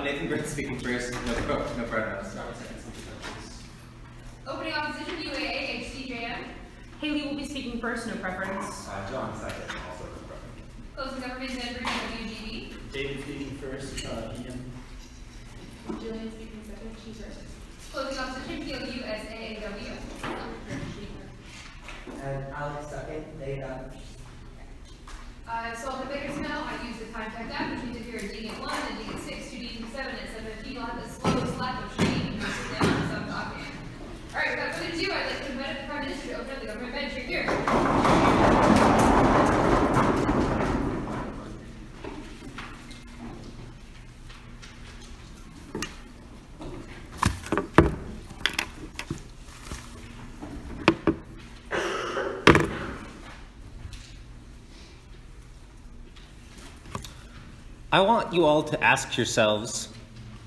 Nathan Breuer speaking first. No pronouns. Opening opposition, UAA, HCJM. Haley will be speaking first, no preference. John second, also no preference. Closing government, Denver, DWGB. David speaking first, Ian. Gillian speaking second, she first. Closing opposition, PLU, SAAW. And Alex second, they So on the Baker's Mill, I use the time check app, which means if you're a D at 1 and D at 6, 2D at 7, at 7 you'll have the slow slap of shame and sit down and stop talking. Alright, without further ado, I'd like to invite the Prime Minister to open up the government bench right here. I want you all to ask yourselves,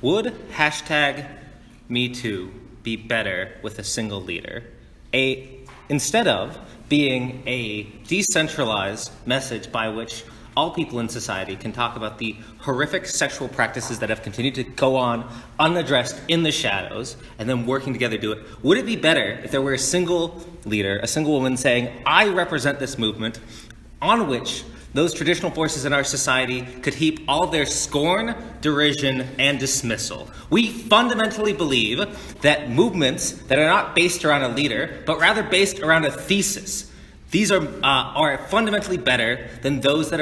would #MeToo be better with a single leader? Instead of being a decentralized message by which all people in society can talk about the horrific sexual practices that have continued to go on unaddressed in the shadows and then working together to do it, would it be better if there were a single leader, a single woman saying, I represent this movement on which those traditional forces in our society could heap all their scorn, derision, and dismissal? We fundamentally believe that movements that are not based around a leader, but rather based around a thesis, these are fundamentally better than those that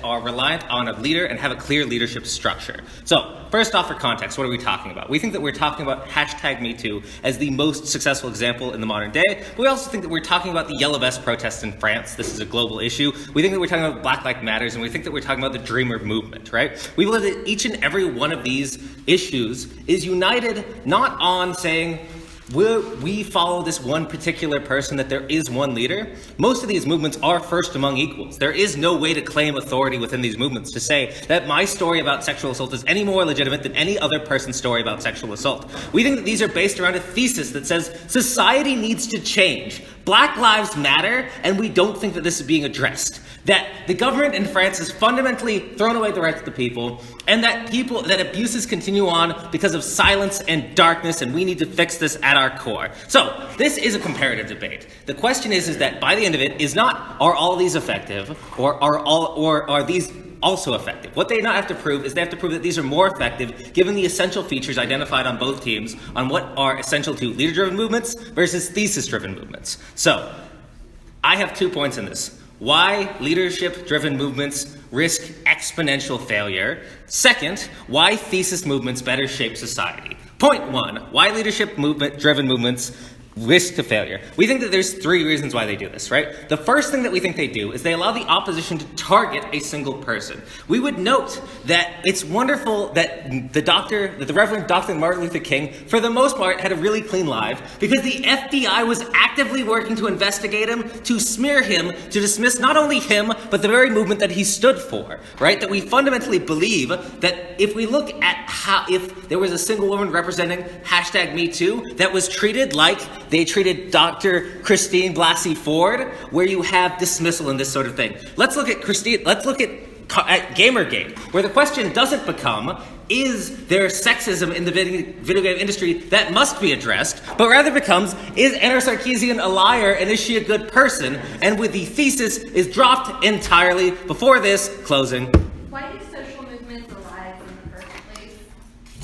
are reliant on a leader and have a clear leadership structure. So, first off, for context, what are we talking about? We think that we're talking about #MeToo as the most successful example in the modern day, but we also think that we're talking about the Yellow Vest protests in France. This is a global issue. We think that we're talking about Black Lives Matter, and we think that we're talking about the Dreamer movement, right? We believe that each and every one of these issues is united not on saying, we follow this one particular person, that there is one leader. Most of these movements are first among equals. There is no way to claim authority within these movements to say that my story about sexual assault is any more legitimate than any other person's story about sexual assault. We think that these are based around a thesis that says society needs to change. Black lives matter, and we don't think that this is being addressed. That the government in France has fundamentally thrown away the rights of the people, and that abuses continue on because of silence and darkness, and we need to fix this at our core. So, this is a comparative debate. The question is that by the end of it is not, are all these effective, or are these also effective? What they not have to prove is they have to prove that these are more effective given the essential features identified on both teams on what are essential to leader-driven movements versus thesis-driven movements. So, I have 2 points in this. Why leadership-driven movements risk exponential failure. Second, why thesis movements better shape society. Point 1, why leadership-driven movements risk to failure. We think that there's 3 reasons why they do this, right? The first thing that we think they do is they allow the opposition to target a single person. We would note that it's wonderful that the Reverend Dr. Martin Luther King, for the most part, had a really clean life because the FBI was actively working to investigate him, to smear him, to dismiss not only him, but the very movement that he stood for, right? That we fundamentally believe that if we look at if there was a single woman representing #MeToo that was treated like they treated Dr. Christine Blasey Ford, where you have dismissal and this sort of thing. Let's look at Gamergate, where the question doesn't become, is there sexism in the video game industry that must be addressed, but rather becomes, is Anna Sarkeesian a liar and is she a good person? And with the thesis is dropped entirely. Before this, closing. Why do social movements arise in the first place?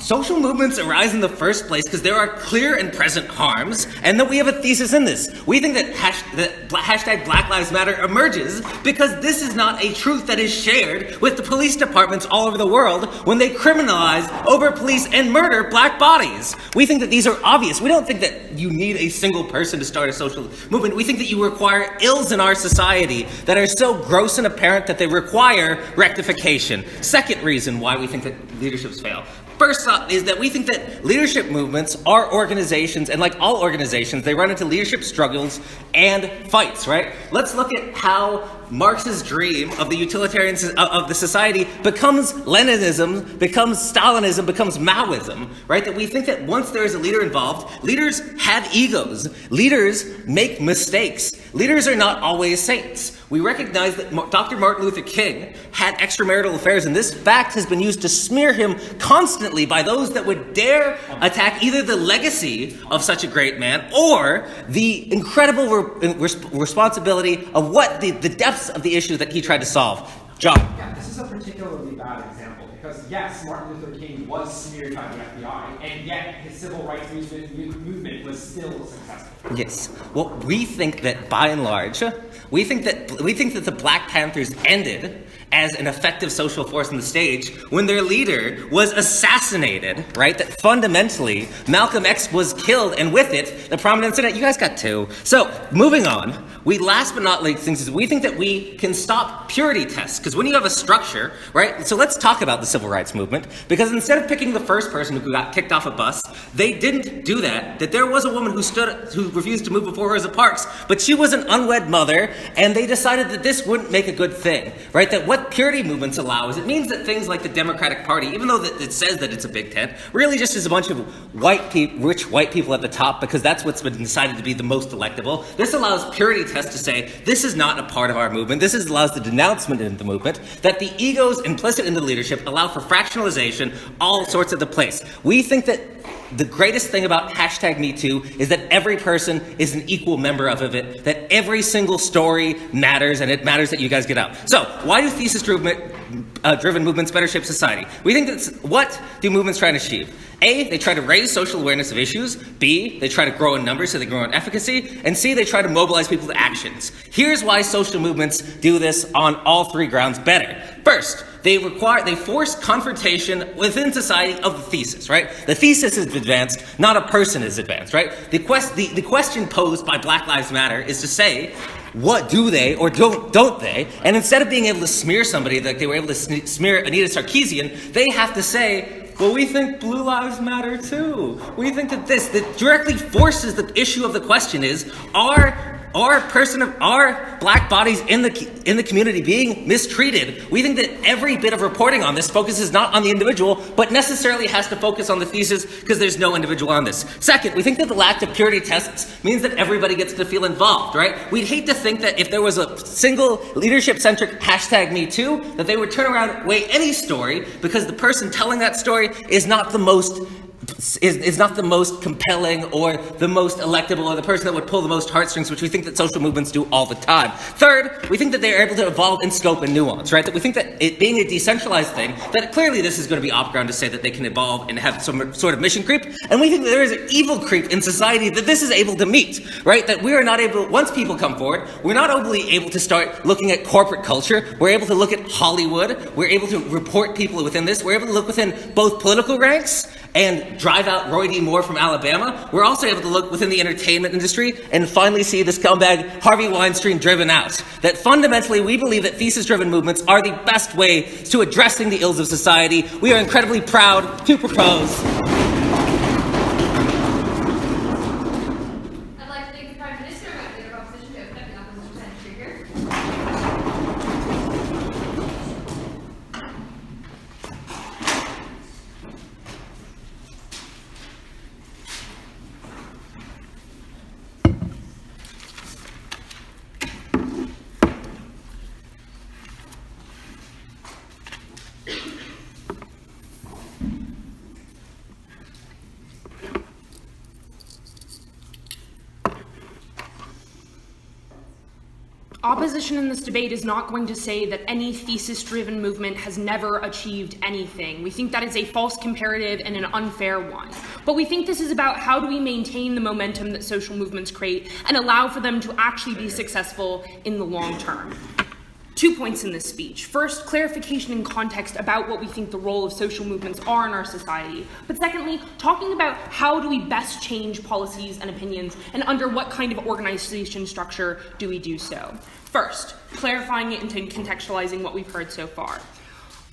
social movements arise in the first place because there are clear and present harms, and that we have a thesis in this. We think that hashtag Black Lives Matter emerges because this is not a truth that is shared with the police departments all over the world when they criminalize, over-police, and murder black bodies. We think that these are obvious. We don't think that you need a single person to start a social movement. We think that you require ills in our society that are so gross and apparent that they require rectification. Second reason why we think that leaderships fail. First up is that we think that leadership movements are organizations, and like all organizations, they run into leadership struggles and fights, right? Let's look at how Marx's dream of the utilitarian of the society becomes Leninism, becomes Stalinism, becomes Maoism, right? That we think that once there is a leader involved, leaders have egos. Leaders make mistakes. Leaders are not always saints. We recognize that Dr. Martin Luther King had extramarital affairs, and this fact has been used to smear him constantly by those that would dare attack either the legacy of such a great man or the incredible responsibility of what the depths of the issue that he tried to solve. John. Yeah, this is a particularly bad example because, yes, Martin Luther King was smeared by the FBI, and yet his civil rights movement was still successful. Yes. Well, we think that by and large, we think that the Black Panthers ended as an effective social force on the stage when their leader was assassinated, right? That fundamentally, Malcolm X was killed, and with it, the prominent Senate. You guys got two. So, moving on, last but not least, things is we think that we can stop purity tests, because when you have a structure, right? So let's talk about the civil rights movement, because instead of picking the first person who got kicked off a bus, they didn't do that. That there was a woman who refused to move before Rosa Parks, but she was an unwed mother, and they decided that this wouldn't make a good thing, right? That what purity movements allow is it means that things like the Democratic Party, even though it says that it's a big tent, really just is a bunch of rich white people at the top, because that's what's been decided to be the most electable. This allows purity tests to say, this is not a part of our movement. This allows the denouncement in the movement, that the egos implicit in the leadership allow for fractionalization all sorts of the place. We think that the greatest thing about hashtag MeToo is that every person is an equal member of it, that every single story matters, and it matters that you guys get out. So, why do thesis-driven movements better shape society? We think that's what do movements try to achieve? A, they try to raise social awareness of issues. B, they try to grow in numbers so they grow in efficacy. And C, they try to mobilize people to actions. Here's why social movements do this on all three grounds better. First, they force confrontation within society of the thesis, right? The thesis is advanced, not a person is advanced, right? The question posed by Black Lives Matter is to say, what do they or don't they? And instead of being able to smear somebody like they were able to smear Anita Sarkeesian, they have to say, well, we think blue lives matter too. We think that that directly forces the issue of the question is, are black bodies in the community being mistreated? We think that every bit of reporting on this focuses not on the individual, but necessarily has to focus on the thesis because there's no individual on this. Second, we think that the lack of purity tests means that everybody gets to feel involved, right? We'd hate to think that if there was a single leadership-centric hashtag MeToo, that they would turn around and weigh any story because the person telling that story is not the most compelling or the most electable or the person that would pull the most heartstrings, which we think that social movements do all the time. Third, we think that they're able to evolve in scope and nuance, right? That we think that it being a decentralized thing, that clearly this is going to be off ground to say that they can evolve and have some sort of mission creep. And we think that there is an evil creep in society that this is able to meet, right? That we are not able, once people come forward, we're not only able to start looking at corporate culture, we're able to look at Hollywood, we're able to report people within this, we're able to look within both political ranks and drive out Roy D. Moore from Alabama. We're also able to look within the entertainment industry and finally see this scumbag Harvey Weinstein driven out. That fundamentally we believe that thesis-driven movements are the best way to addressing the ills of society. We are incredibly proud to propose. I'd like to thank the Prime Minister and my leader of opposition to open up the opposition time trigger. Opposition in this debate is not going to say that any thesis-driven movement has never achieved anything. We think that is a false comparative and an unfair one. But we think this is about how do we maintain the momentum that social movements create and allow for them to actually be successful in the long term. 2 points in this speech. First, clarification and context about what we think the role of social movements are in our society. But secondly, talking about how do we best change policies and opinions and under what kind of organization structure do we do so. First, clarifying it and contextualizing what we've heard so far.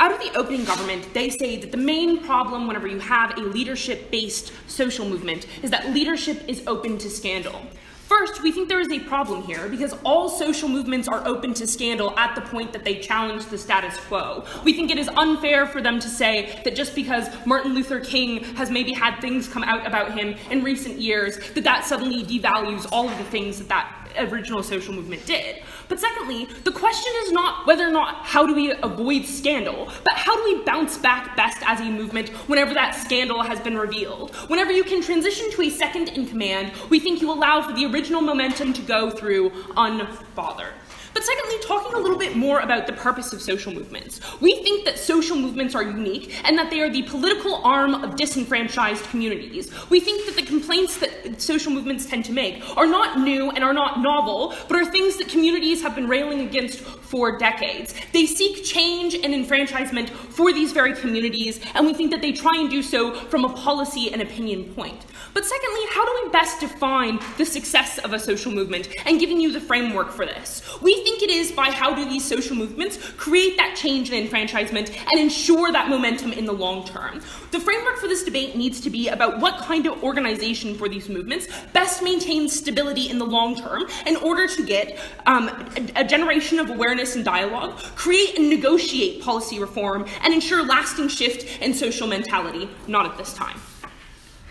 Out of the opening government, they say that the main problem whenever you have a leadership-based social movement is that leadership is open to scandal. First, we think there is a problem here because all social movements are open to scandal at the point that they challenge the status quo. We think it is unfair for them to say that just because Martin Luther King has maybe had things come out about him in recent years, that suddenly devalues all of the things that original social movement did. But secondly, the question is not whether or not how do we avoid scandal, but how do we bounce back best as a movement whenever that scandal has been revealed. Whenever you can transition to a second in command, we think you allow for the original momentum to go through unbothered. But secondly, talking a little bit more about the purpose of social movements. We think that social movements are unique and that they are the political arm of disenfranchised communities. We think that the complaints that social movements tend to make are not new and are not novel, but are things that communities have been railing against for decades. They seek change and enfranchisement for these very communities, and we think that they try and do so from a policy and opinion point. But secondly, how do we best define the success of a social movement and giving you the framework for this? We think it is by how do these social movements create that change and enfranchisement and ensure that momentum in the long term. The framework for this debate needs to be about what kind of organization for these movements best maintains stability in the long term in order to get a generation of awareness and dialogue, create and negotiate policy reform, and ensure lasting shift in social mentality, not at this time.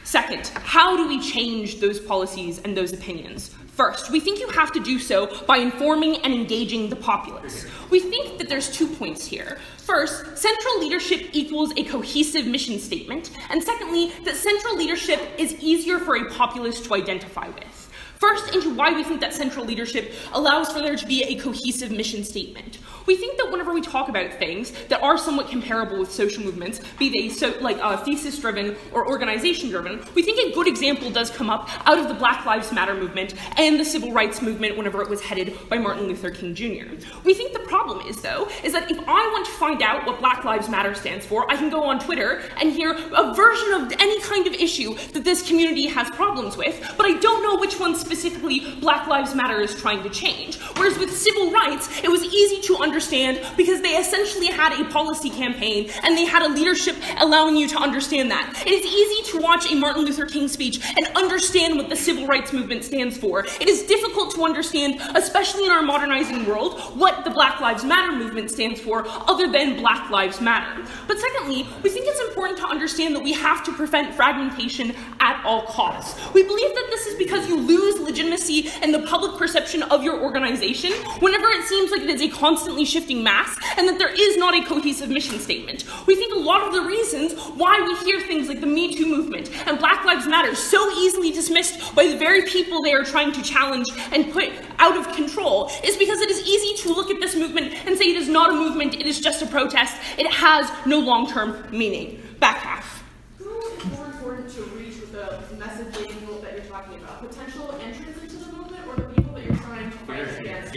Second, how do we change those policies and those opinions? First, we think you have to do so by informing and engaging the populace. We think that there's 2 points here. First, central leadership equals a cohesive mission statement, and secondly, that central leadership is easier for a populace to identify with. First, into why we think that central leadership allows for there to be a cohesive mission statement. We think that whenever we talk about things that are somewhat comparable with social movements, be they thesis-driven or organization-driven, we think a good example does come up out of the Black Lives Matter movement and the civil rights movement whenever it was headed by Martin Luther King Jr. We think the problem is that if I want to find out what Black Lives Matter stands for, I can go on Twitter and hear a version of any kind of issue that this community has problems with, but I don't know which one specifically Black Lives Matter is trying to change. Whereas with civil rights, it was easy to understand because they essentially had a policy campaign and they had a leadership allowing you to understand that. It is easy to watch a Martin Luther King speech and understand what the civil rights movement stands for. It is difficult to understand, especially in our modernizing world, what the Black Lives Matter movement stands for other than Black Lives Matter. But secondly, we think it's important to understand that we have to prevent fragmentation at all costs. We believe that this is because you lose legitimacy and the public perception of your organization whenever it seems like it is a constantly shifting mass and that there is not a cohesive mission statement. We think a lot of the reasons why we hear things like the Me Too movement and Black Lives Matter so easily dismissed by the very people they are trying to challenge and put out of control is because it is easy to look at this movement and say it is not a movement, it is just a protest, it has no long-term meaning. Back half. Who is more important to reach with the messaging that you're talking about? Potential entrants into the movement or the people that you're trying to fight against?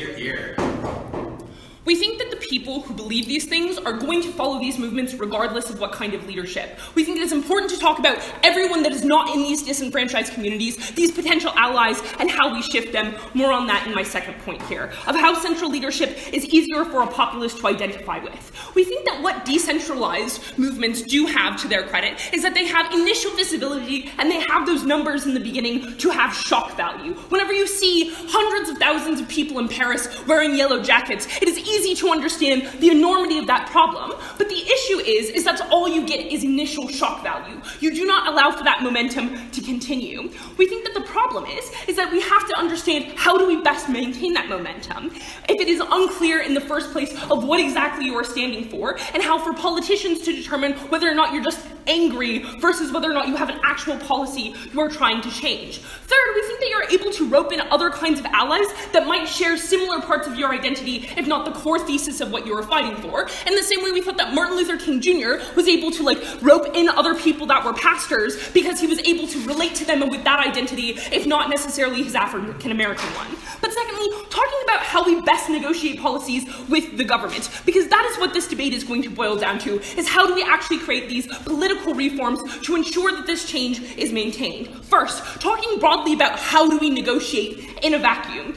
We think that the people who believe these things are going to follow these movements regardless of what kind of leadership. We think it is important to talk about everyone that is not in these disenfranchised communities, these potential allies, and how we shift them. More on that in my second point here, of how central leadership is easier for a populace to identify with. We think that what decentralized movements do have to their credit is that they have initial visibility and they have those numbers in the beginning to have shock value. Whenever you see hundreds of thousands of people in Paris wearing yellow jackets, it is easy to understand the enormity of that problem, but the issue is that's all you get is initial shock value. You do not allow for that momentum to continue. We think that the problem is that we have to understand how do we best maintain that momentum. If it is unclear in the first place of what exactly you are standing for, and how for politicians to determine whether or not you're just angry versus whether or not you have an actual policy you are trying to change. Third, we think that your you're able to rope in other kinds of allies that might share similar parts of your identity, if not the core thesis of what you were fighting for. In the same way we thought that Martin Luther King Jr. was able to rope in other people that were pastors because he was able to relate to them with that identity, if not necessarily his African American one. But secondly, talking about how we best negotiate policies with the government, because that is what this debate is going to boil down to, is how do we actually create these political reforms to ensure that this change is maintained. First, talking broadly about how do we negotiate in a vacuum.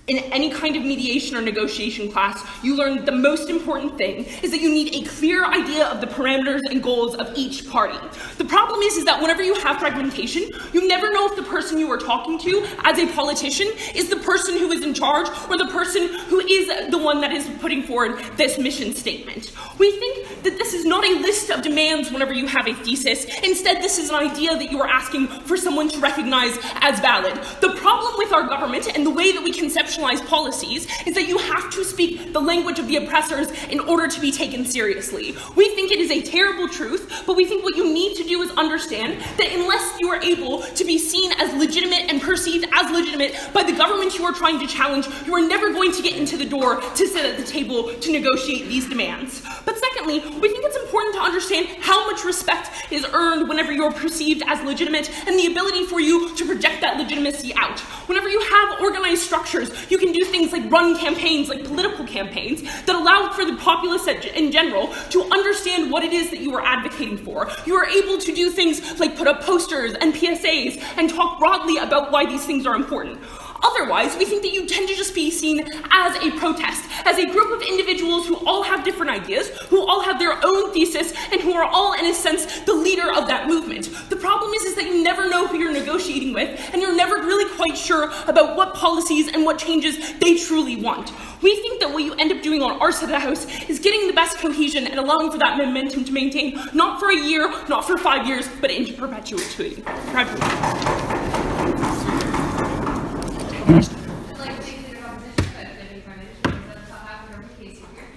In any kind of mediation or negotiation class, you learn that the most important thing is that you need a clear idea of the parameters and goals of each party. The problem is that whenever you have fragmentation, you never know if the person you are talking to as a politician is the person who is in charge or the person who is the one that is putting forward this mission statement. We think that this is not a list of demands whenever you have a thesis. Instead, this is an idea that you are asking for someone to recognize as valid. The problem with our government and the way that we conceptualize policies is that you have to speak the language of the oppressors in order to be taken seriously. We think it is a terrible truth, but we think what you need to do is understand that unless you are able to be seen as legitimate and perceived as legitimate by the government you are trying to challenge, you are never going to get into the door to sit at the table to negotiate these demands. But secondly, we think it's important to understand how much respect is earned whenever you're perceived as legitimate and the ability for you to project that legitimacy out. Whenever you have organized structures, you can do things like run campaigns, like political campaigns, that allow for the populace in general to understand what it is that you are advocating for. You are able to do things like put up posters and PSAs and talk broadly about why these things are important. Otherwise, we think that you tend to just be seen as a protest, as a group of individuals who all have different ideas, who all have their own thesis, and who are all, in a sense, the leader of that movement. The problem is that you never know who you're negotiating with, and you're never really quite sure about what policies and what changes they truly want. We think that what you end up doing on our side of the house is getting the best cohesion and allowing for that momentum to maintain, not for a year, not for 5 years, but into perpetuity. I'd like to thank the opposition, but Deputy Prime Minister, that's not happening over the case here.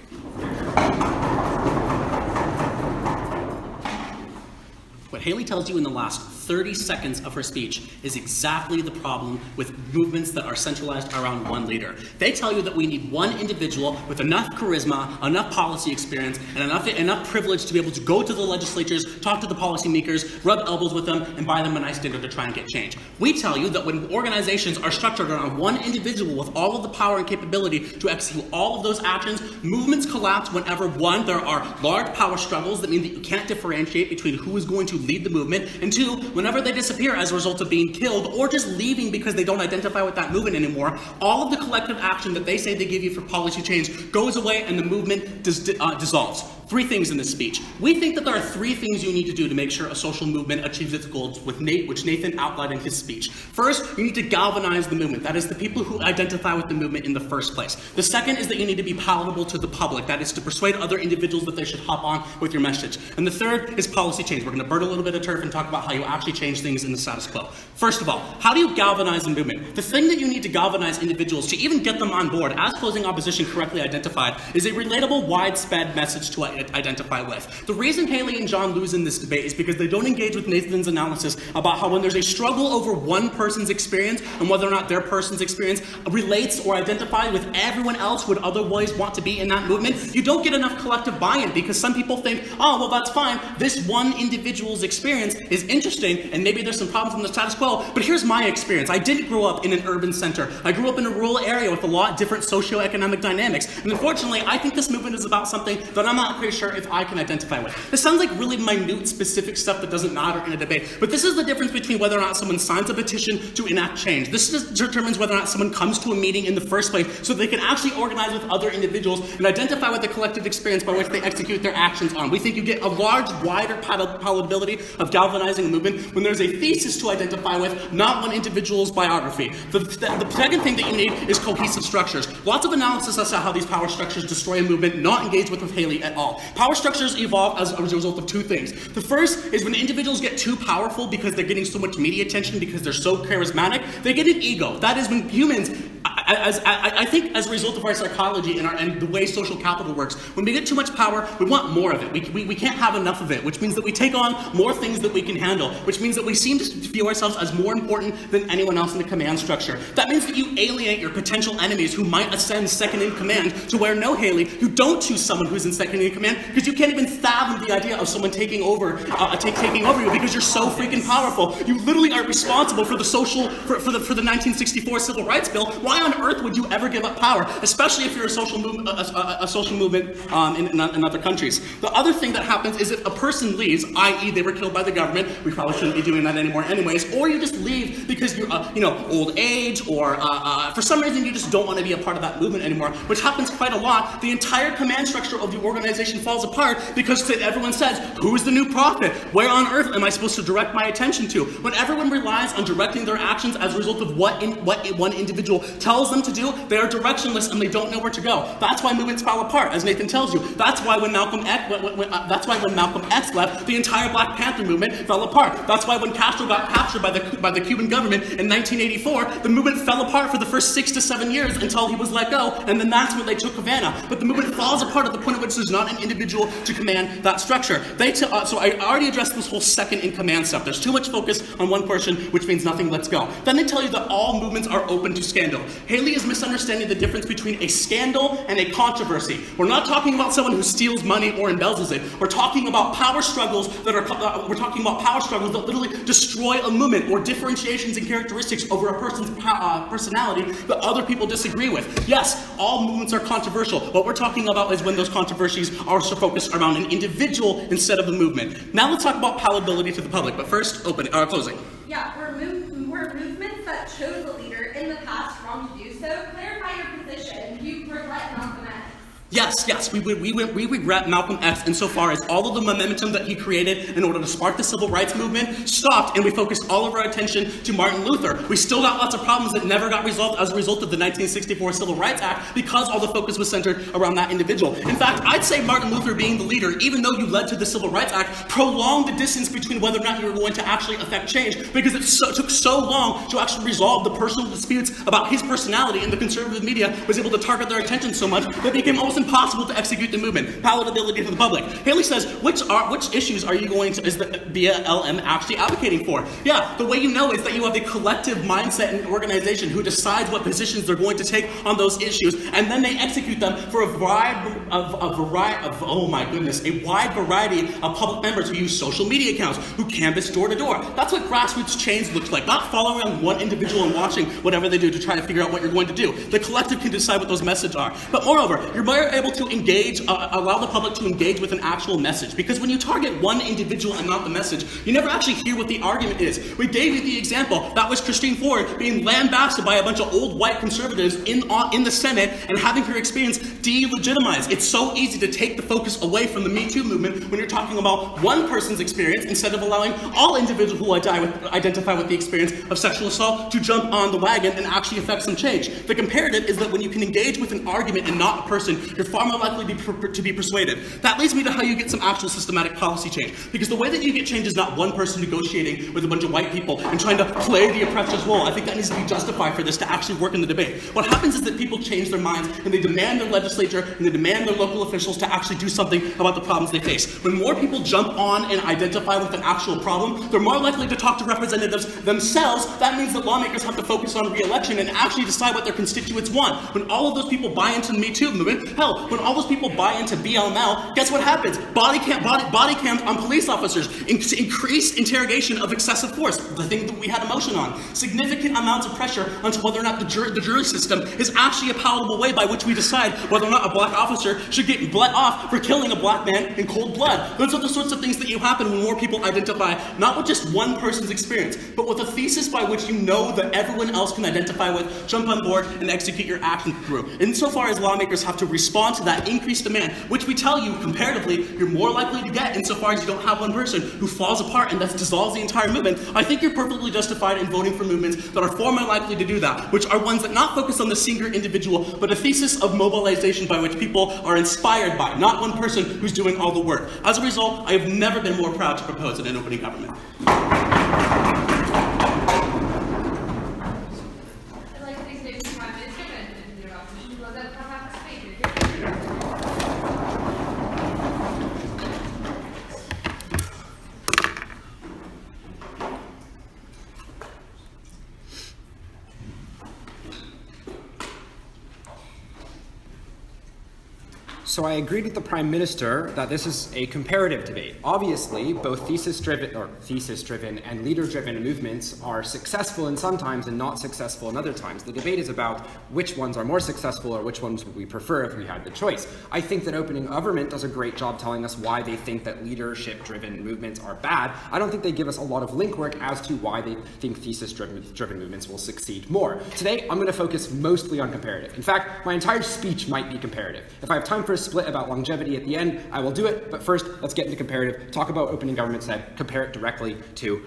What Hayley tells you in the last 30 seconds of her speech is exactly the problem with movements that are centralized around one leader. They tell you that we need one individual with enough charisma, enough policy experience, and enough privilege to be able to go to the legislatures, talk to the policymakers, rub elbows with them, and buy them a nice dinner to try and get change. We tell you that when organizations are structured around one individual with all of the power and capability to execute all of those actions, movements collapse whenever, one, there are large power struggles that mean that you can't differentiate between who is going to lead the movement, and two, whenever they disappear as a result of being killed or just leaving because they don't identify with that movement anymore, all of the collective action that they say they give you for policy change goes away and the movement dissolves. 3 things in this speech. We think that there are 3 things you need to do to make sure a social movement achieves its goals, which Nathan outlined in his speech. First, you need to galvanize the movement. That is the people who identify with the movement in the first place. The second is that you need to be palatable to the public. That is to persuade other individuals that they should hop on with your message. And the third is policy change. We're going to burn a little bit of turf and talk about how you actually change things in the status quo. First of all, how do you galvanize the movement? The thing that you need to galvanize individuals to even get them on board, as closing opposition correctly identified, is a relatable, widespread message to identify with. The reason Hayley and John lose in this debate is because they don't engage with Nathan's analysis about how when there's a struggle over one person's experience and whether or not their person's experience relates or identifies with everyone else who would otherwise want to be in that movement, you don't get enough collective buy-in because some people think, oh, well, that's fine. This one individual's experience is interesting and maybe there's some problems in the status quo, but here's my experience. I didn't grow up in an urban center. I grew up in a rural area with a lot different socioeconomic dynamics. And unfortunately, I think this movement is about something that I'm not pretty sure if I can identify with. This sounds like really minute, specific stuff that doesn't matter in a debate, but this is the difference between whether or not someone signs a petition to enact change. This determines whether or not someone comes to a meeting in the first place so they can actually organize with other individuals and identify with the collective experience by which they execute their actions on. We think you get a large, wider palatability of galvanizing a movement when there's a thesis to identify with, not one individual's biography. The second thing that you need is cohesive structures. Lots of analysis as to how these power structures destroy a movement, not engaged with Hayley at all. Power structures evolve as a result of 2 things. The first is when individuals get too powerful because they're getting so much media attention because they're so charismatic, they get an ego. That is when humans I think as a result of our psychology and the way social capital works, when we get too much power, we want more of it. We can't have enough of it, which means that we take on more things that we can handle, which means that we seem to view ourselves as more important than anyone else in the command structure. That means that you alienate your potential enemies who might ascend second in command to where, no, Hayley, you don't choose someone who's in second in command because you can't even fathom the idea of someone taking over you because you're so freaking powerful. You literally are responsible for the for the 1964 Civil Rights Bill. Why on earth would you ever give up power, especially if you're a social movement in other countries? The other thing that happens is if a person leaves, i.e. they were killed by the government, we probably shouldn't be doing that anymore anyways, or you just leave because you're old age or for some reason you just don't want to be a part of that movement anymore, which happens quite a lot. The entire command structure of the organization falls apart because everyone says, who's the new prophet? Where on earth am I supposed to direct my attention to? When everyone relies on directing their actions as a result of what one individual tells them to do, they are directionless and they don't know where to go. That's why movements fall apart, as Nathan tells you. That's why when Malcolm X left, the entire Black Panther movement fell apart. That's why when Castro got captured by the Cuban government in 1984, the movement fell apart for the first 6 to 7 years until he was let go, and then that's when they took Havana. But the movement falls apart at the point at which there's not an individual to command that structure. So I already addressed this whole second in command stuff. There's too much focus on one person, which means nothing lets go. Then they tell you that all movements are open to scandal. Hayley is misunderstanding the difference between a scandal and a controversy. We're not talking about someone who steals money or embezzles it. We're talking about power struggles that literally destroy a movement, or differentiations and characteristics over a person's personality that other people disagree with. Yes, all movements are controversial. What we're talking about is when those controversies are so focused around an individual instead of a movement. Now let's talk about palatability to the public, but first, closing. Yeah, we're movements that chose a leader in the past wrong to do so. Clarify your position. You regret Malcolm X. Yes, we regret Malcolm X insofar as all of the momentum that he created in order to spark the civil rights movement stopped, and we focused all of our attention to Martin Luther. We still got lots of problems that never got resolved as a result of the 1964 Civil Rights Act because all the focus was centered around that individual. In fact, I'd say Martin Luther being the leader, even though you led to the Civil Rights Act, prolonged the distance between whether or not you were going to actually affect change because it took so long to actually resolve the personal disputes about his personality, and the conservative media was able to target their attention so much that it became almost impossible to execute the movement. Palatability to the public. Hayley says, which issues are you is the BLM actually advocating for? Yeah, the way you know is that you have a collective mindset and organization who decides what positions they're going to take on those issues, and then they execute them for a wide variety of public members who use social media accounts, who canvass door to door. That's what grassroots change looks like, not following around one individual and watching whatever they do to try to figure out what you're going to do. The collective can decide what those messages are. But moreover, you're more able to allow the public to engage with an actual message. Because when you target one individual and not the message, you never actually hear what the argument is. We gave you the example. That was Christine Ford being lambasted by a bunch of old white conservatives in the Senate and having her experience delegitimized. It's so easy to take the focus away from the Me Too movement when you're talking about one person's experience instead of allowing all individuals who identify with the experience of sexual assault to jump on the wagon and actually affect some change. The comparative is that when you can engage with an argument and not a person, you're far more likely to be persuaded. That leads me to how you get some actual systematic policy change. Because the way that you get change is not one person negotiating with a bunch of white people and trying to play the oppressor's role. I think that needs to be justified for this to actually work in the debate. What happens is that people change their minds and they demand their legislature and they demand their local officials to actually do something about the problems they face. When more people jump on and identify with an actual problem, they're more likely to talk to representatives themselves. That means that lawmakers have to focus on re-election and actually decide what their constituents want. When all of those people buy into the Me Too movement, hell, when all those people buy into BLM, guess what happens? Body cams on police officers, increased interrogation of excessive force, the thing that we had a motion on, significant amounts of pressure onto whether or not the jury system is actually a palatable way by which we decide whether or not a black officer should get let off for killing a black man in cold blood. Those are the sorts of things that happen when more people identify not with just one person's experience, but with a thesis by which you know that everyone else can identify with, jump on board, and execute your action through. Insofar as lawmakers have to respond to that increased demand, which we tell you comparatively you're more likely to get insofar as you don't have one person who falls apart and thus dissolves the entire movement, I think you're perfectly justified in voting for movements that are far more likely to do that, which are ones that not focus on the single individual, but a thesis of mobilization by which people are inspired by, not one person who's doing all the work. As a result, I have never been more proud to propose an opening government. I'd like to take 5 minutes. So I agreed with the Prime Minister that this is a comparative debate. Obviously, both thesis-driven and leader-driven movements are successful in some times and not successful in other times. The debate is about which ones are more successful or which ones would we prefer if we had the choice. I think that Opening Government does a great job telling us why they think that leadership-driven movements are bad. I don't think they give us a lot of link work as to why they think thesis-driven movements will succeed more. Today, I'm going to focus mostly on comparative. In fact, my entire speech might be comparative. If I have time for a split about longevity at the end, I will do it, but first, let's get into comparative, talk about what Opening Government said, compare it directly to,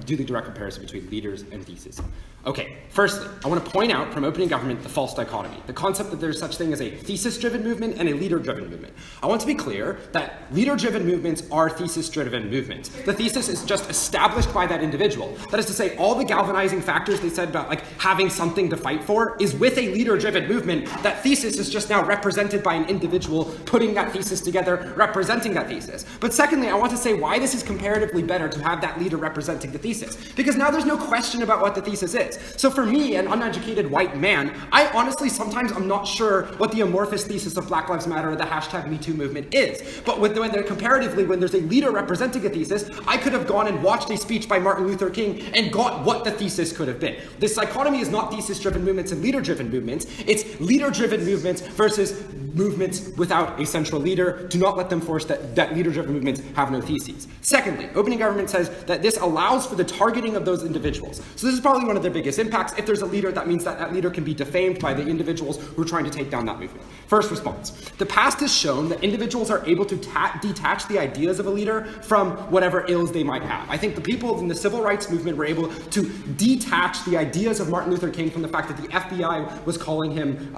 do the direct comparison between leaders and thesis. Okay, firstly, I want to point out from Opening Government the false dichotomy, the concept that there's such thing as a thesis-driven movement and a leader-driven movement. I want to be clear that leader-driven movements are thesis-driven movements. The thesis is just established by that individual. That is to say, all the galvanizing factors they said about like having something to fight for is with a leader-driven movement. That thesis is just now represented by an individual putting that thesis together, representing that thesis. But secondly, I want to say why this is comparatively better to have that leader representing the thesis. Because now there's no question about what the thesis is. So for me, an uneducated white man, I honestly sometimes I'm not sure what the amorphous thesis of Black Lives Matter or the #MeToo movement is. But when comparatively, when there's a leader representing a thesis, I could have gone and watched a speech by Martin Luther King and got what the thesis could have been. This dichotomy is not thesis-driven movements and leader-driven movements. It's leader-driven movements versus movements without a central leader. Do not let them force that leader-driven movements have no theses. Secondly, Opening Government says that this allows for the targeting of those individuals. So this is probably one of their biggest impacts. If there's a leader, that means that leader can be defamed by the individuals who are trying to take down that movement. First response. The past has shown that individuals are able to detach the ideas of a leader from whatever ills they might have. I think the people in the civil rights movement were able to detach the ideas of Martin Luther King from the fact that the FBI was calling him,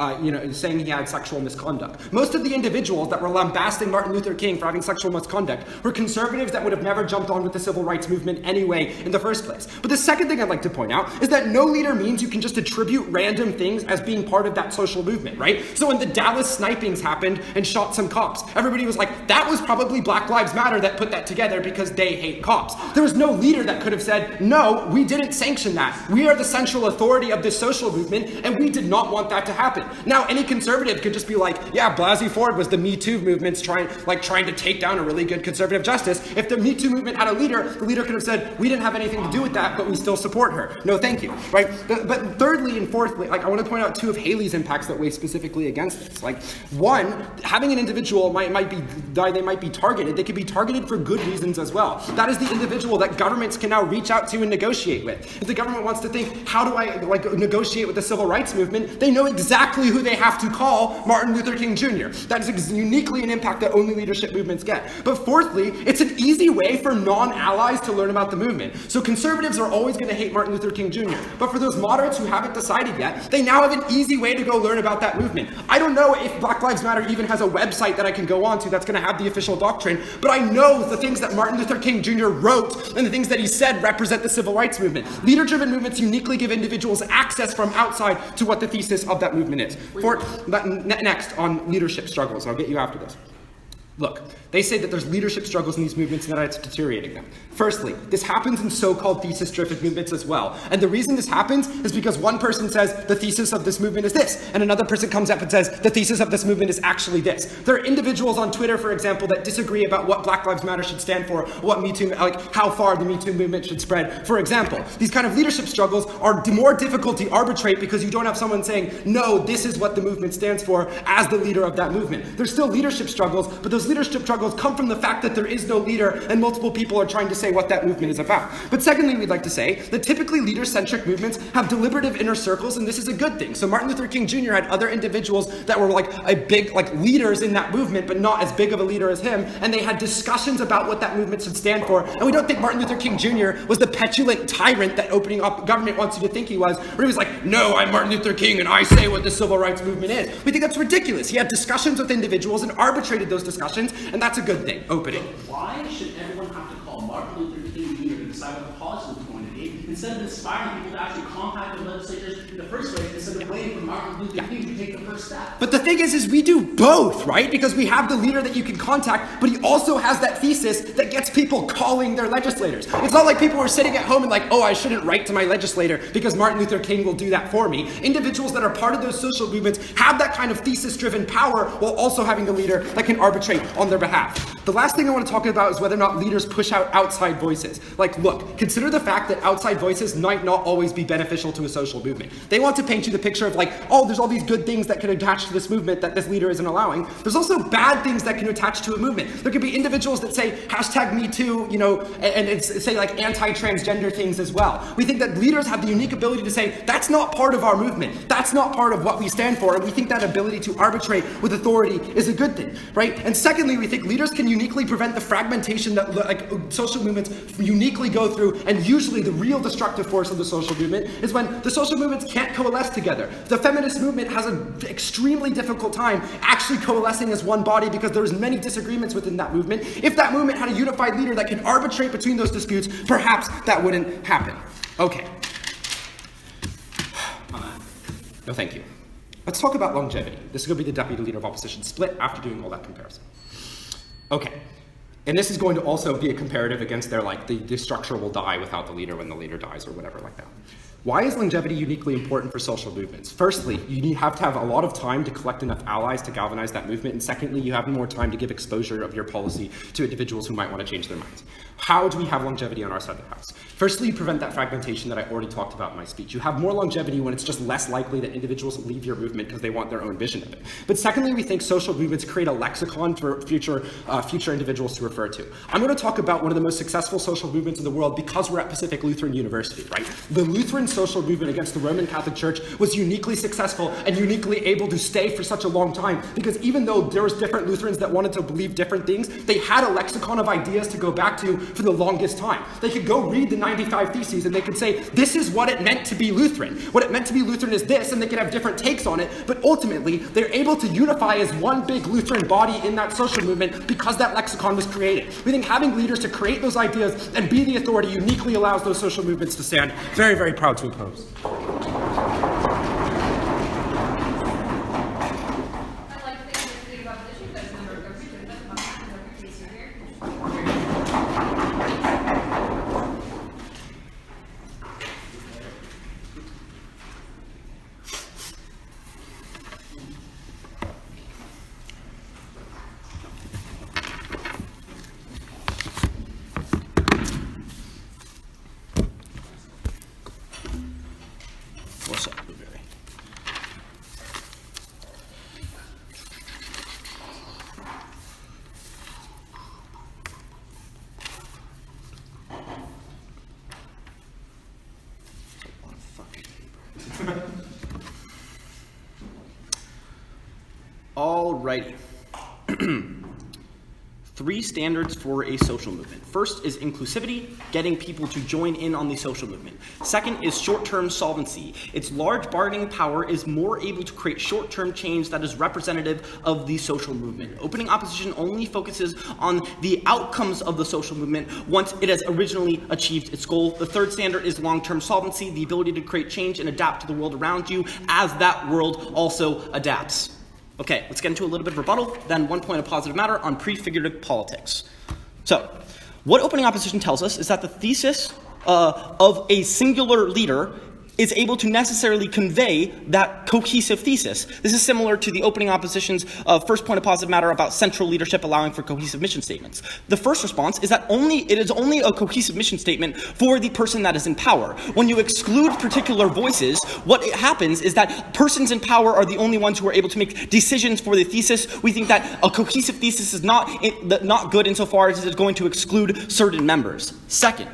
saying he had sexual misconduct. Most of the individuals that were lambasting Martin Luther King for having sexual misconduct were conservatives that would have never jumped on with the civil rights movement anyway in the first place. But the second thing I'd like to point out is that no leader means you can just attribute random things as being part of that social movement, right? So when the Dallas snipings happened and shot some cops, everybody was like, that was probably Black Lives Matter that put that together because they hate cops. There was no leader that could have said, no, we didn't sanction that. We are the central authority of this social movement and we did not want that to happen. Now, any conservative could just be like, yeah, Blasey Ford was the Me Too movement's trying to take down a really good conservative justice. If the Me Too movement had a leader, the leader could have said, we didn't have anything to do with that, but we still support her. No, thank you, right? But thirdly and fourthly, I want to point out two of Hayley's impacts that weigh specifically against this. One, having an individual might be targeted. They could be targeted for good reasons as well. That is the individual that governments can now reach out to and negotiate with. If the government wants to think, how do I negotiate with the civil rights movement, they know exactly who they have to call, Martin Luther King Jr. That is uniquely an impact that only leadership movements get. But fourthly, it's an easy way for non-allies to learn about the movement. So conservatives are always going to hate Martin Luther King Jr. But for those moderates who haven't decided yet, they now have an easy way to go learn about that movement. I don't know if Black Lives Matter even has a website that I can go on to that's going to have the official doctrine, but I know the things that Martin Luther King Jr. wrote and the things that he said represent the civil rights movement. Leader-driven movements uniquely give individuals access from outside to what the thesis of that movement is. Next, on leadership struggles. I'll get you after this. Look, they say that there's leadership struggles in these movements and that it's deteriorating them. Firstly, this happens in so-called thesis-driven movements as well. And the reason this happens is because one person says the thesis of this movement is this, and another person comes up and says the thesis of this movement is actually this. There are individuals on Twitter, for example, that disagree about what Black Lives Matter should stand for, what Me Too, how far the Me Too movement should spread. For example, these kind of leadership struggles are more difficult to arbitrate because you don't have someone saying, no, this is what the movement stands for as the leader of that movement. There's still leadership struggles, but those leadership struggles come from the fact that there is no leader and multiple people are trying to say what that movement is about. But secondly, we'd like to say that typically leader-centric movements have deliberative inner circles, and this is a good thing. So Martin Luther King Jr. had other individuals that were big leaders in that movement, but not as big of a leader as him, and they had discussions about what that movement should stand for. And we don't think Martin Luther King Jr. was the petulant tyrant that Opening Up Government wants you to think he was, where he was like, no, I'm Martin Luther King and I say what the civil rights movement is. We think that's ridiculous. He had discussions with individuals and arbitrated those discussions, and that's a good thing. Opening. Why should everyone have to call Martin Luther King Jr. to decide what the policy is going to be, instead of inspiring people to actually contact the legislators in the first place, instead of waiting for Martin Luther King to take the first step. But the thing is we do both, right? Because we have the leader that you can contact, but he also has that thesis that gets people calling their legislators. It's not like people are sitting at home and like, oh, I shouldn't write to my legislator because Martin Luther King will do that for me. Individuals that are part of those social movements have that kind of thesis-driven power while also having a leader that can arbitrate on their behalf. The last thing I want to talk about is whether or not leaders push out outside voices. Like, look, consider the fact that outside voices might not always be beneficial to a social movement. They want to paint you the picture of like, oh, there's all these good things that can attach to this movement that this leader isn't allowing. There's also bad things that can attach to a movement. There could be individuals that say #MeToo, and it's, say like anti-transgender things as well. We think that leaders have the unique ability to say, that's not part of our movement. That's not part of what we stand for. And we think that ability to arbitrate with authority is a good thing, right? And secondly, we think leaders can uniquely prevent the fragmentation that social movements uniquely go through. And usually the real destructive force of the social movement is when the social movements can't coalesce together. The feminist movement has an extremely difficult time actually coalescing as one body because there's many disagreements within that movement. If that movement had a unified leader that can arbitrate between those disputes, perhaps that wouldn't happen. Okay. No, thank you. Let's talk about longevity. This is going to be the deputy leader of opposition split after doing all that comparison. Okay. And this is going to also be a comparative against their, the structure will die without the leader when the leader dies or whatever like that. Why is longevity uniquely important for social movements? Firstly, you have to have a lot of time to collect enough allies to galvanize that movement. And secondly, you have more time to give exposure of your policy to individuals who might want to change their minds. How do we have longevity on our side of the house? Firstly, you prevent that fragmentation that I already talked about in my speech. You have more longevity when it's just less likely that individuals leave your movement because they want their own vision of it. But secondly, we think social movements create a lexicon for future individuals to refer to. I'm going to talk about one of the most successful social movements in the world because we're at Pacific Lutheran University, right? The Lutheran social movement against the Roman Catholic Church was uniquely successful and uniquely able to stay for such a long time because even though there was different Lutherans that wanted to believe different things, they had a lexicon of ideas to go back to for the longest time. They could go read the 95 Theses and they could say, this is what it meant to be Lutheran. What it meant to be Lutheran is this, and they could have different takes on it, but ultimately they're able to unify as one big Lutheran body in that social movement because that lexicon was created. We think having leaders to create those ideas and be the authority uniquely allows those social movements to stand. Very, very proud to oppose. I'd like to think this big about this issue, that's a number of government, but that's about half of every case here. What's up, Blueberry? Alrighty. 3 standards for a social movement. First is inclusivity, getting people to join in on the social movement. Second is short-term solvency. Its large bargaining power is more able to create short-term change that is representative of the social movement. Opening opposition only focuses on the outcomes of the social movement once it has originally achieved its goal. The third standard is long-term solvency, the ability to create change and adapt to the world around you as that world also adapts. Okay, let's get into a little bit of rebuttal, then 1 point of positive matter on prefigurative politics. So, what opening opposition tells us is that the thesis of a singular leader is able to necessarily convey that cohesive thesis. This is similar to the opening opposition's first point of positive matter about central leadership allowing for cohesive mission statements. The first response is that it is only a cohesive mission statement for the person that is in power. When you exclude particular voices, what happens is that persons in power are the only ones who are able to make decisions for the thesis. We think that a cohesive thesis is not good insofar as it is going to exclude certain members. Second,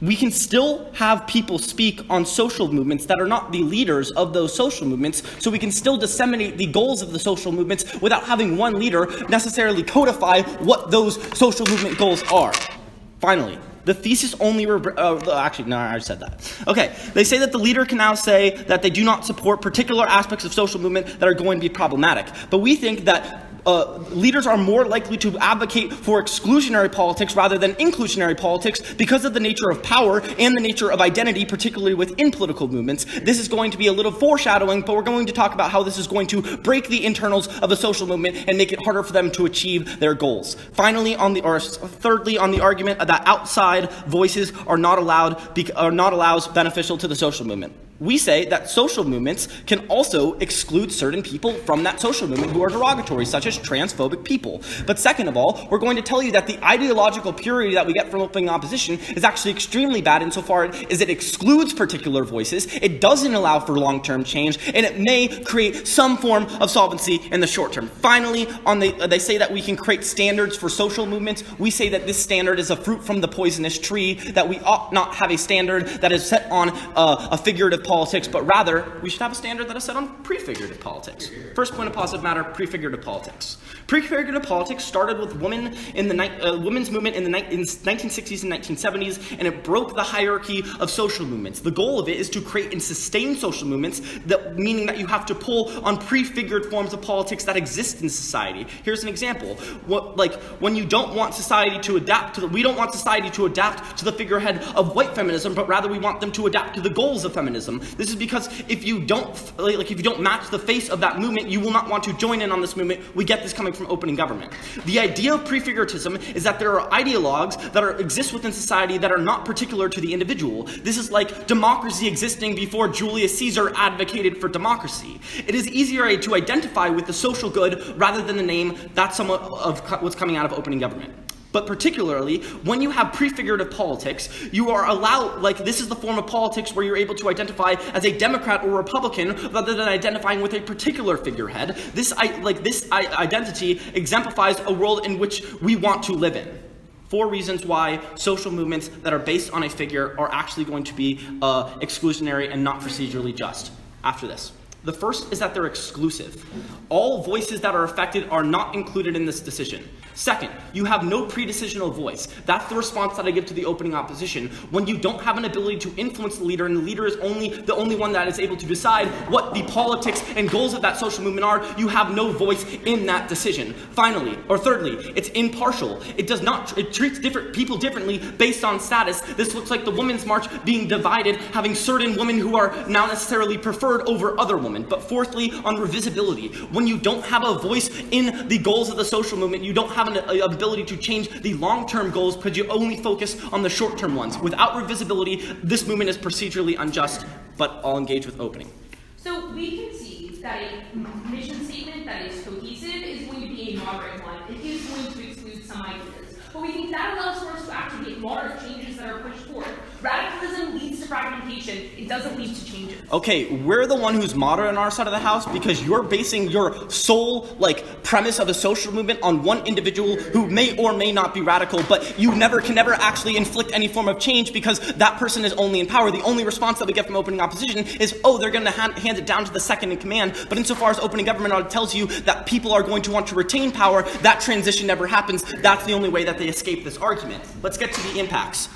we can still have people speak on social movements that are not the leaders of those social movements, so we can still disseminate the goals of the social movements without having one leader necessarily codify what those social movement goals are. Finally, the thesis only, actually, no, I already said that. Okay, they say that the leader can now say that they do not support particular aspects of social movement that are going to be problematic. But we think that leaders are more likely to advocate for exclusionary politics rather than inclusionary politics because of the nature of power and the nature of identity, particularly within political movements. This is going to be a little foreshadowing, but we're going to talk about how this is going to break the internals of a social movement and make it harder for them to achieve their goals. Finally, thirdly, on the argument that outside voices are not allowed beneficial to the social movement. We say that social movements can also exclude certain people from that social movement who are derogatory, such as transphobic people. But second of all, we're going to tell you that the ideological purity that we get from open opposition is actually extremely bad insofar as it excludes particular voices, it doesn't allow for long-term change, and it may create some form of solvency in the short term. Finally, they say that we can create standards for social movements. We say that this standard is a fruit from the poisonous tree, that we ought not have a standard that is set on a figurative politics, but rather we should have a standard that is set on prefigurative politics. First point of positive matter, prefigurative politics. Prefigurative politics started with women's movement in the 1960s and 1970s, and it broke the hierarchy of social movements. The goal of it is to create and sustain social movements, meaning that you have to pull on prefigured forms of politics that exist in society. Here's an example. When you don't want society to adapt we don't want society to adapt to the figurehead of white feminism, but rather we want them to adapt to the goals of feminism. This is because if you don't match the face of that movement, you will not want to join in on this movement. We get this coming from opening government. The idea of prefiguratism is that there are ideologues that exist within society that are not particular to the individual. This is like democracy existing before Julius Caesar advocated for democracy. It is easier to identify with the social good rather than the name. That's somewhat of what's coming out of opening government. But particularly, when you have prefigurative politics, you are allowed, this is the form of politics where you're able to identify as a Democrat or Republican rather than identifying with a particular figurehead. This identity exemplifies a world in which we want to live in. 4 reasons why social movements that are based on a figure are actually going to be exclusionary and not procedurally just. After this. The first is that they're exclusive. All voices that are affected are not included in this decision. Second, you have no pre-decisional voice. That's the response that I give to the opening opposition. When you don't have an ability to influence the leader, and the leader is the only one that is able to decide what the politics and goals of that social movement are, you have no voice in that decision. Thirdly, it's impartial. It treats people differently based on status. This looks like the Women's March being divided, having certain women who are now necessarily preferred over other women. But fourthly, on revisibility. When you don't have a voice in the goals of the social movement, you don't have an ability to change the long-term goals because you only focus on the short-term ones. Without revisibility, this movement is procedurally unjust, but I'll engage with opening. So we can see that a mission statement that is cohesive is going to be a moderate one. It is going to exclude some ideas. But we think that allows for us to actually get large changes that are pushed forward. Radicalism leads to fragmentation. It doesn't lead to changes. Okay, we're the one who's moderate on our side of the house because you're basing your sole premise of a social movement on one individual who may or may not be radical, but you can never actually inflict any form of change because that person is only in power. The only response that we get from opening opposition is, they're going to hand it down to the second in command. But insofar as opening government tells you that people are going to want to retain power, that transition never happens. That's the only way that they escape this argument. Let's get to the impacts.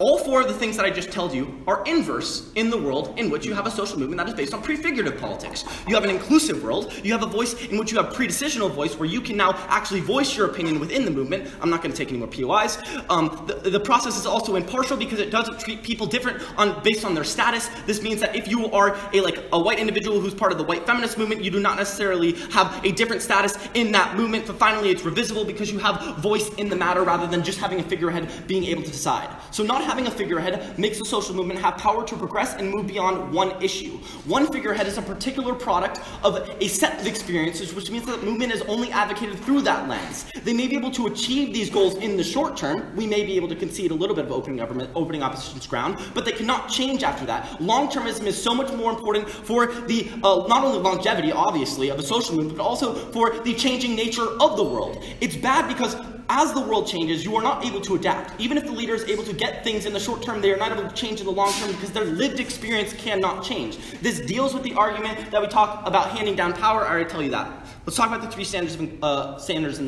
All 4 of the things that I just told you are inverse in the world in which you have a social movement that is based on prefigurative politics. You have an inclusive world. You have a voice in which you have pre-decisional voice where you can now actually voice your opinion within the movement. I'm not going to take any more POIs. The process is also impartial because it doesn't treat people different based on their status. This means that if you are a white individual who's part of the white feminist movement, you do not necessarily have a different status in that movement. But finally, it's revisible because you have voice in the matter rather than just having a figurehead being able to decide. So not having a figurehead makes the social movement have power to progress and move beyond one issue. One figurehead is a particular product of a set of experiences, which means that the movement is only advocated through that lens. They may be able to achieve these goals in the short term. We may be able to concede a little bit of opening opposition's ground, but they cannot change after that. Long-termism is so much more important for the not only longevity, obviously, of a social movement, but also for the changing nature of the world. It's bad because as the world changes, you are not able to adapt. Even if the leader is able to get things in the short term, they are not able to change in the long term because their lived experience cannot change. This deals with the argument that we talk about handing down power. I already tell you that. Let's talk about the 3 standards in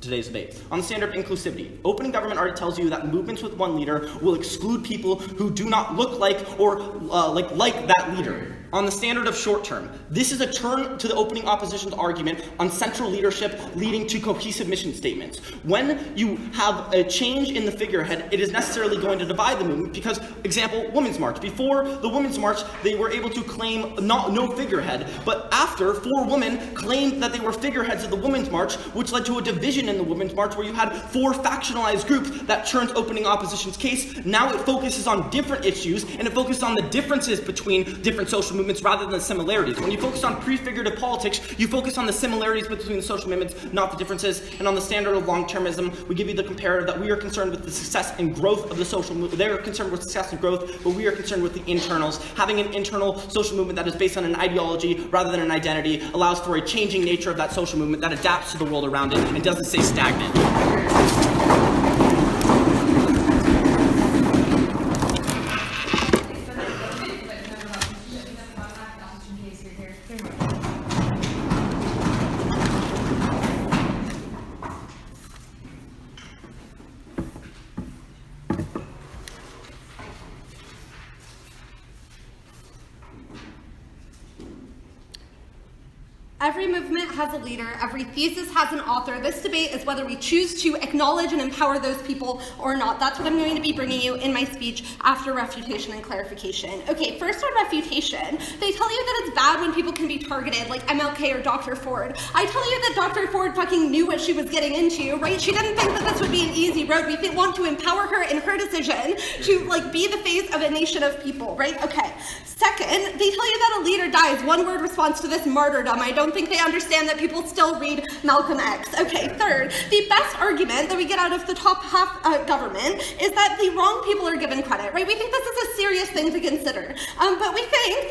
today's debate. On the standard of inclusivity, opening government already tells you that movements with one leader will exclude people who do not look like or like that leader. on the standard of short term. This is a turn to the opening opposition's argument on central leadership leading to cohesive mission statements. When you have a change in the figurehead, it is necessarily going to divide the movement because, example, Women's March. Before the Women's March, they were able to claim no figurehead, but after, 4 women claimed that they were figureheads of the Women's March, which led to a division in the Women's March where you had 4 factionalized groups that turned opening opposition's case. Now it focuses on different issues, and it focuses on the differences between different social movements rather than the similarities. When you focus on prefigurative politics, you focus on the similarities between the social movements, not the differences. And on the standard of long-termism, we give you the comparative that we are concerned with the success and growth of the social movement. They are concerned with success and growth, but we are concerned with the internals. Having an internal social movement that is based on an ideology rather than an identity allows for a changing nature of that social movement that adapts to the world around it and doesn't stay stagnant. Every movement has a leader, every thesis has an author. This debate is whether we choose to acknowledge and empower those people or not. That's what I'm going to be bringing you in my speech after refutation and clarification. Okay, first on refutation, they tell you that it's bad when people can be targeted, like MLK or Dr. Ford. I tell you that Dr. Ford fucking knew what she was getting into, right? She didn't think that this would be an easy road. We want to empower her in her decision to like be the face of a nation of people, right? Okay. Second, they tell you that a leader dies. One word response to this martyrdom. I don't think they understand that people still read Malcolm X. Okay, third, the best argument that we get out of the top half government is that the wrong people are given credit, right? We think this is a serious thing to consider, but we think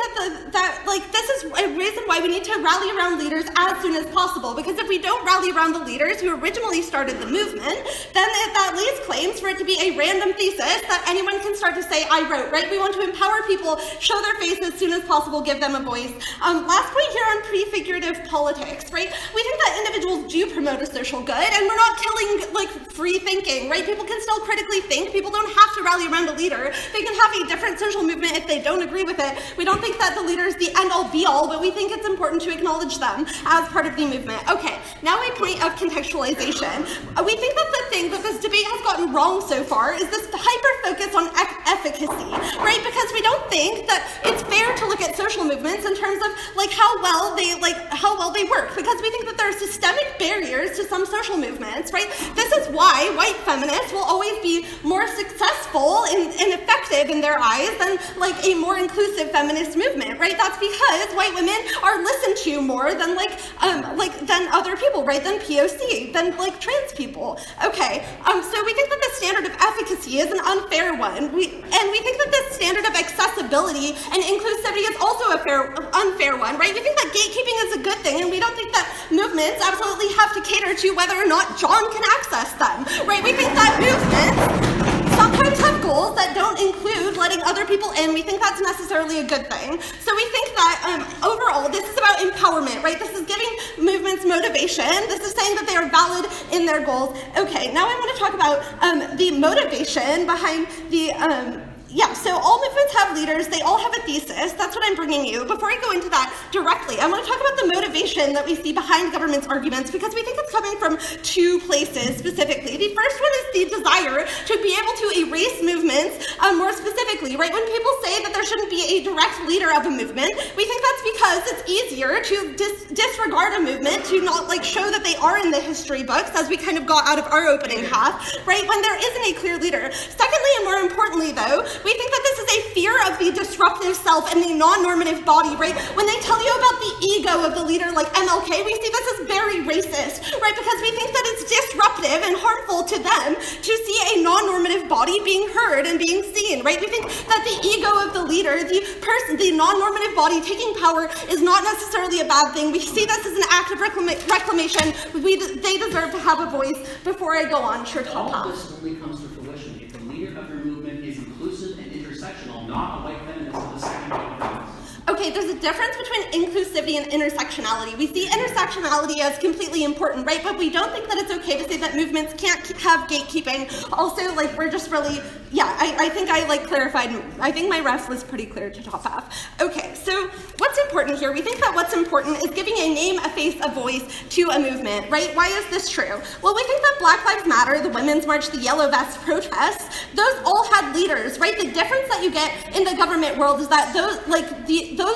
that this is a reason why we need to rally around leaders as soon as possible, because if we don't rally around the leaders who originally started the movement, then that leaves claims for it to be a random thesis that anyone can start to say, I wrote, right? We want to empower people, show their face as soon as possible, give them a voice. Last point here on prefigurative politics, right? We think that individuals do promote a social good, and we're not killing like free thinking, right? People can still critically think. People don't have to rally around a leader. They can have a different social movement if they don't agree with it. We don't think that the leader is the end-all be-all, but we think it's important to acknowledge them as part of the movement. Okay, now a point of contextualization. We think that the thing that this debate has gotten wrong so far is this hyper-focus on efficacy, right? Because we don't think that it's fair to look at social movements in terms of how well they work, because we think that there are systemic barriers to some social movements, right? This is why white feminists will always be more successful and effective in their eyes than a more inclusive feminist movement, right? That's because white women are listened to more than than other people, right? Than POC, than trans people. Okay, so we think that the standard of efficacy is an unfair one. We think that the standard of accessibility and inclusivity is also unfair one, right? We think that gatekeeping is a good thing, and we don't think that movements absolutely have to cater to whether or not John can access them, right? We think that movements sometimes have goals that don't include letting other people in. We think that's necessarily a good thing. So we think that overall, this is about empowerment, right? This is giving movements motivation. This is saying that they are valid in their goals. Okay, now I want to talk about the motivation behind the so all movements have leaders, they all have a thesis, that's what I'm bringing you. Before I go into that directly, I want to talk about the motivation that we see behind government's arguments, because we think it's coming from 2 places specifically. The first one is the desire to be able to erase movements more specifically, right? When people say that there shouldn't be a direct leader of a movement, we think that's because it's easier to disregard a movement, to not show that they are in the history books, as we kind of got out of our opening half, right? When there isn't a clear leader. Secondly, and more importantly though, we think that this is a fear of the disruptive self and the non-normative body, right? When they tell you about the ego of the leader like MLK, we see this as very racist, right? Because we think that it's disruptive and harmful to them to see a non-normative body being heard and being seen, right? We think that the ego of the leader, the non-normative body taking power is not necessarily a bad thing. We see this as an act of reclamation. They deserve to have a voice. Before I go on, sure, top half. All of this only comes to fruition if the leader of your movement is inclusive and intersectional, not a white feminist of the second white feminist. Okay, there's a difference between inclusivity and intersectionality. We see intersectionality as completely important, right? But we don't think that it's okay to say that movements can't have gatekeeping. Also, we're just really, I think I clarified, I think my ref was pretty clear to top half. Okay, so important here. We think that what's important is giving a name, a face, a voice to a movement, right? Why is this true? Well, we think that Black Lives Matter, the Women's March, the Yellow Vest protests, those all had leaders, right? The difference that you get in the government world is that those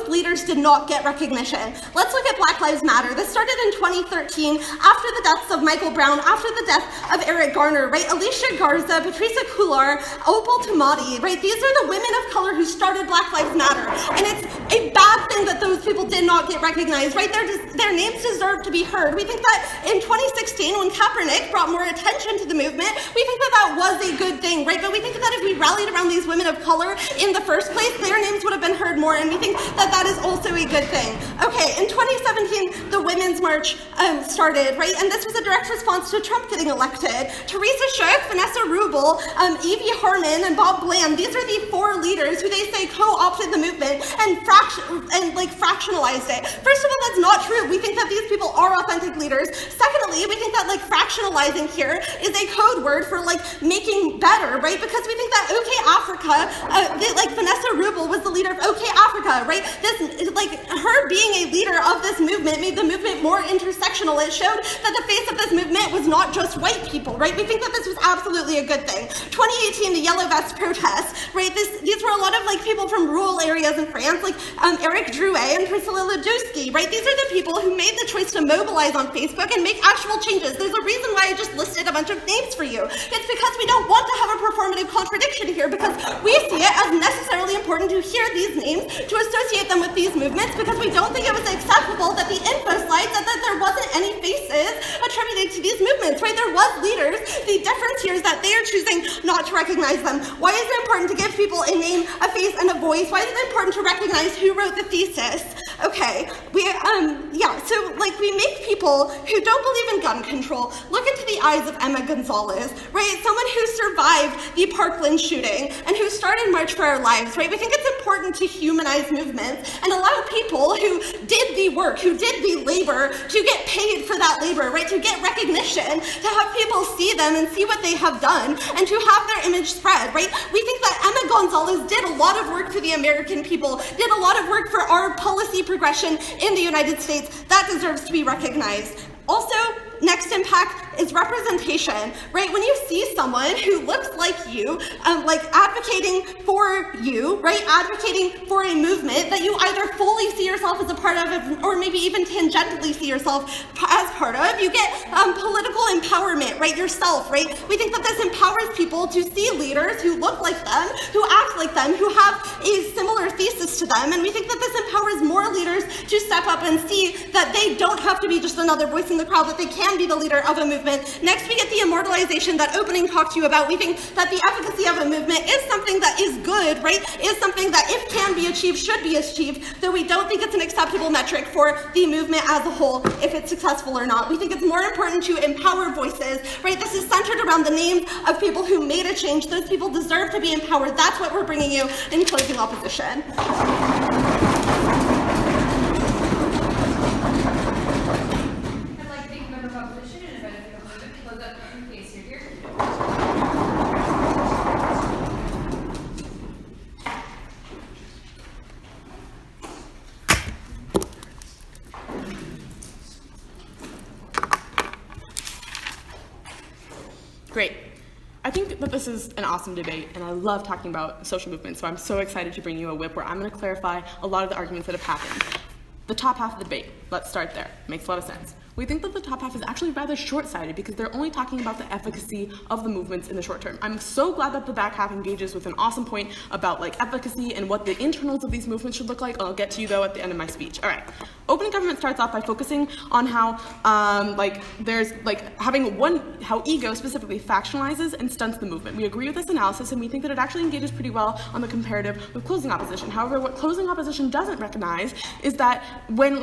leaders did not get recognition. Let's look at Black Lives Matter. This started in 2013 after the deaths of Michael Brown, after the death of Eric Garner, right? Alicia Garza, Patricia Kular, Opal Tomati, right? These are the women of color who started Black Lives Matter. And it's a bad thing that those people did not get recognized, right? Their names deserve to be heard. We think that in 2016, when Kaepernick brought more attention to the movement, we think that that was a good thing, right? But we think that if we rallied around these women of color in the first place, their names would have been heard more, and we think that that is also a good thing. Okay, in 2017, the Women's March started, right? And this was a direct response to Trump getting elected. Teresa Shook, Vanessa Rubel, Evie Harmon, and Bob Bland, these are the 4 leaders who they say co-opted the movement and fractionalized it. First of all, that's not true. We think that these people are authentic leaders. Secondly, we think that fractionalizing here is a code word for making better, right? Because we think that OK Africa, Vanessa Rubel was the leader of OK Africa, right? Her being a leader of this movement made the movement more intersectional. It showed that the face of this movement was not just white people, right? We think that this was absolutely a good thing. 2018, the Yellow Vest protests, right? These were a lot of people from rural areas in France, Eric Drouet and Priscilla Ladusky, right? These are the people who made the choice to mobilize on Facebook and make actual changes. There's a reason why I just listed a bunch of names for you. It's because we don't want to have a performative contradiction here, because we see it as necessarily important to hear these names, to associate them with these movements, because we don't think it was acceptable that the info slide said that there wasn't any faces attributed to these movements, right? There was leaders. The difference here is that they are choosing not to recognize them. Why is it important to give people a name, a face, and a voice? Why is it important to recognize who wrote the thesis? Okay, we make people who don't believe in gun control look into the eyes of Emma Gonzalez, right? Someone who survived the Parkland shooting and who started March for Our Lives, right? We think it's important to humanize movements and allow people who did the work, who did the labor, to get paid for that labor, right? To get recognition, to have people see them and see what they have done, and to have their image spread, right? We think that Emma Gonzalez did a lot of work for the American people, did a lot of work for our policy progression in the United States. That deserves to be recognized. Also, next impact is representation, right? When you see someone who looks like you, advocating for you, right? Advocating for a movement that you either fully see yourself as a part of, or maybe even tangentially see yourself as part of, you get political empowerment, right? Yourself, right? We think that this empowers people to see leaders who look like them, who act like them, who have a similar thesis to them, and we think that this empowers more leaders to step up and see that they don't have to be just another voice in the crowd, that they can be the leader of a movement. Next, we get the immortalization that opening talked to you about. We think that the efficacy of a movement is something that is good, right? Is something that, if can be achieved, should be achieved, though we don't think it's an acceptable metric for the movement as a whole, if it's successful or not. We think it's more important to empower voices, right? This is centered around the names of people who made a change. Those people deserve to be empowered. That's what we're bringing you in closing opposition. Great. I think that this is an awesome debate, and I love talking about social movements, so I'm so excited to bring you a whip where I'm going to clarify a lot of the arguments that have happened. The top half of the debate, let's start there. Makes a lot of sense. We think that the top half is actually rather short-sighted because they're only talking about the efficacy of the movements in the short term. I'm so glad that the back half engages with an awesome point about efficacy and what the internals of these movements should look like. I'll get to you though at the end of my speech. All right. Opening government starts off by focusing on how there's having how ego specifically factionalizes and stunts the movement. We agree with this analysis, and we think that it actually engages pretty well on the comparative with closing opposition. However, what closing opposition doesn't recognize is that when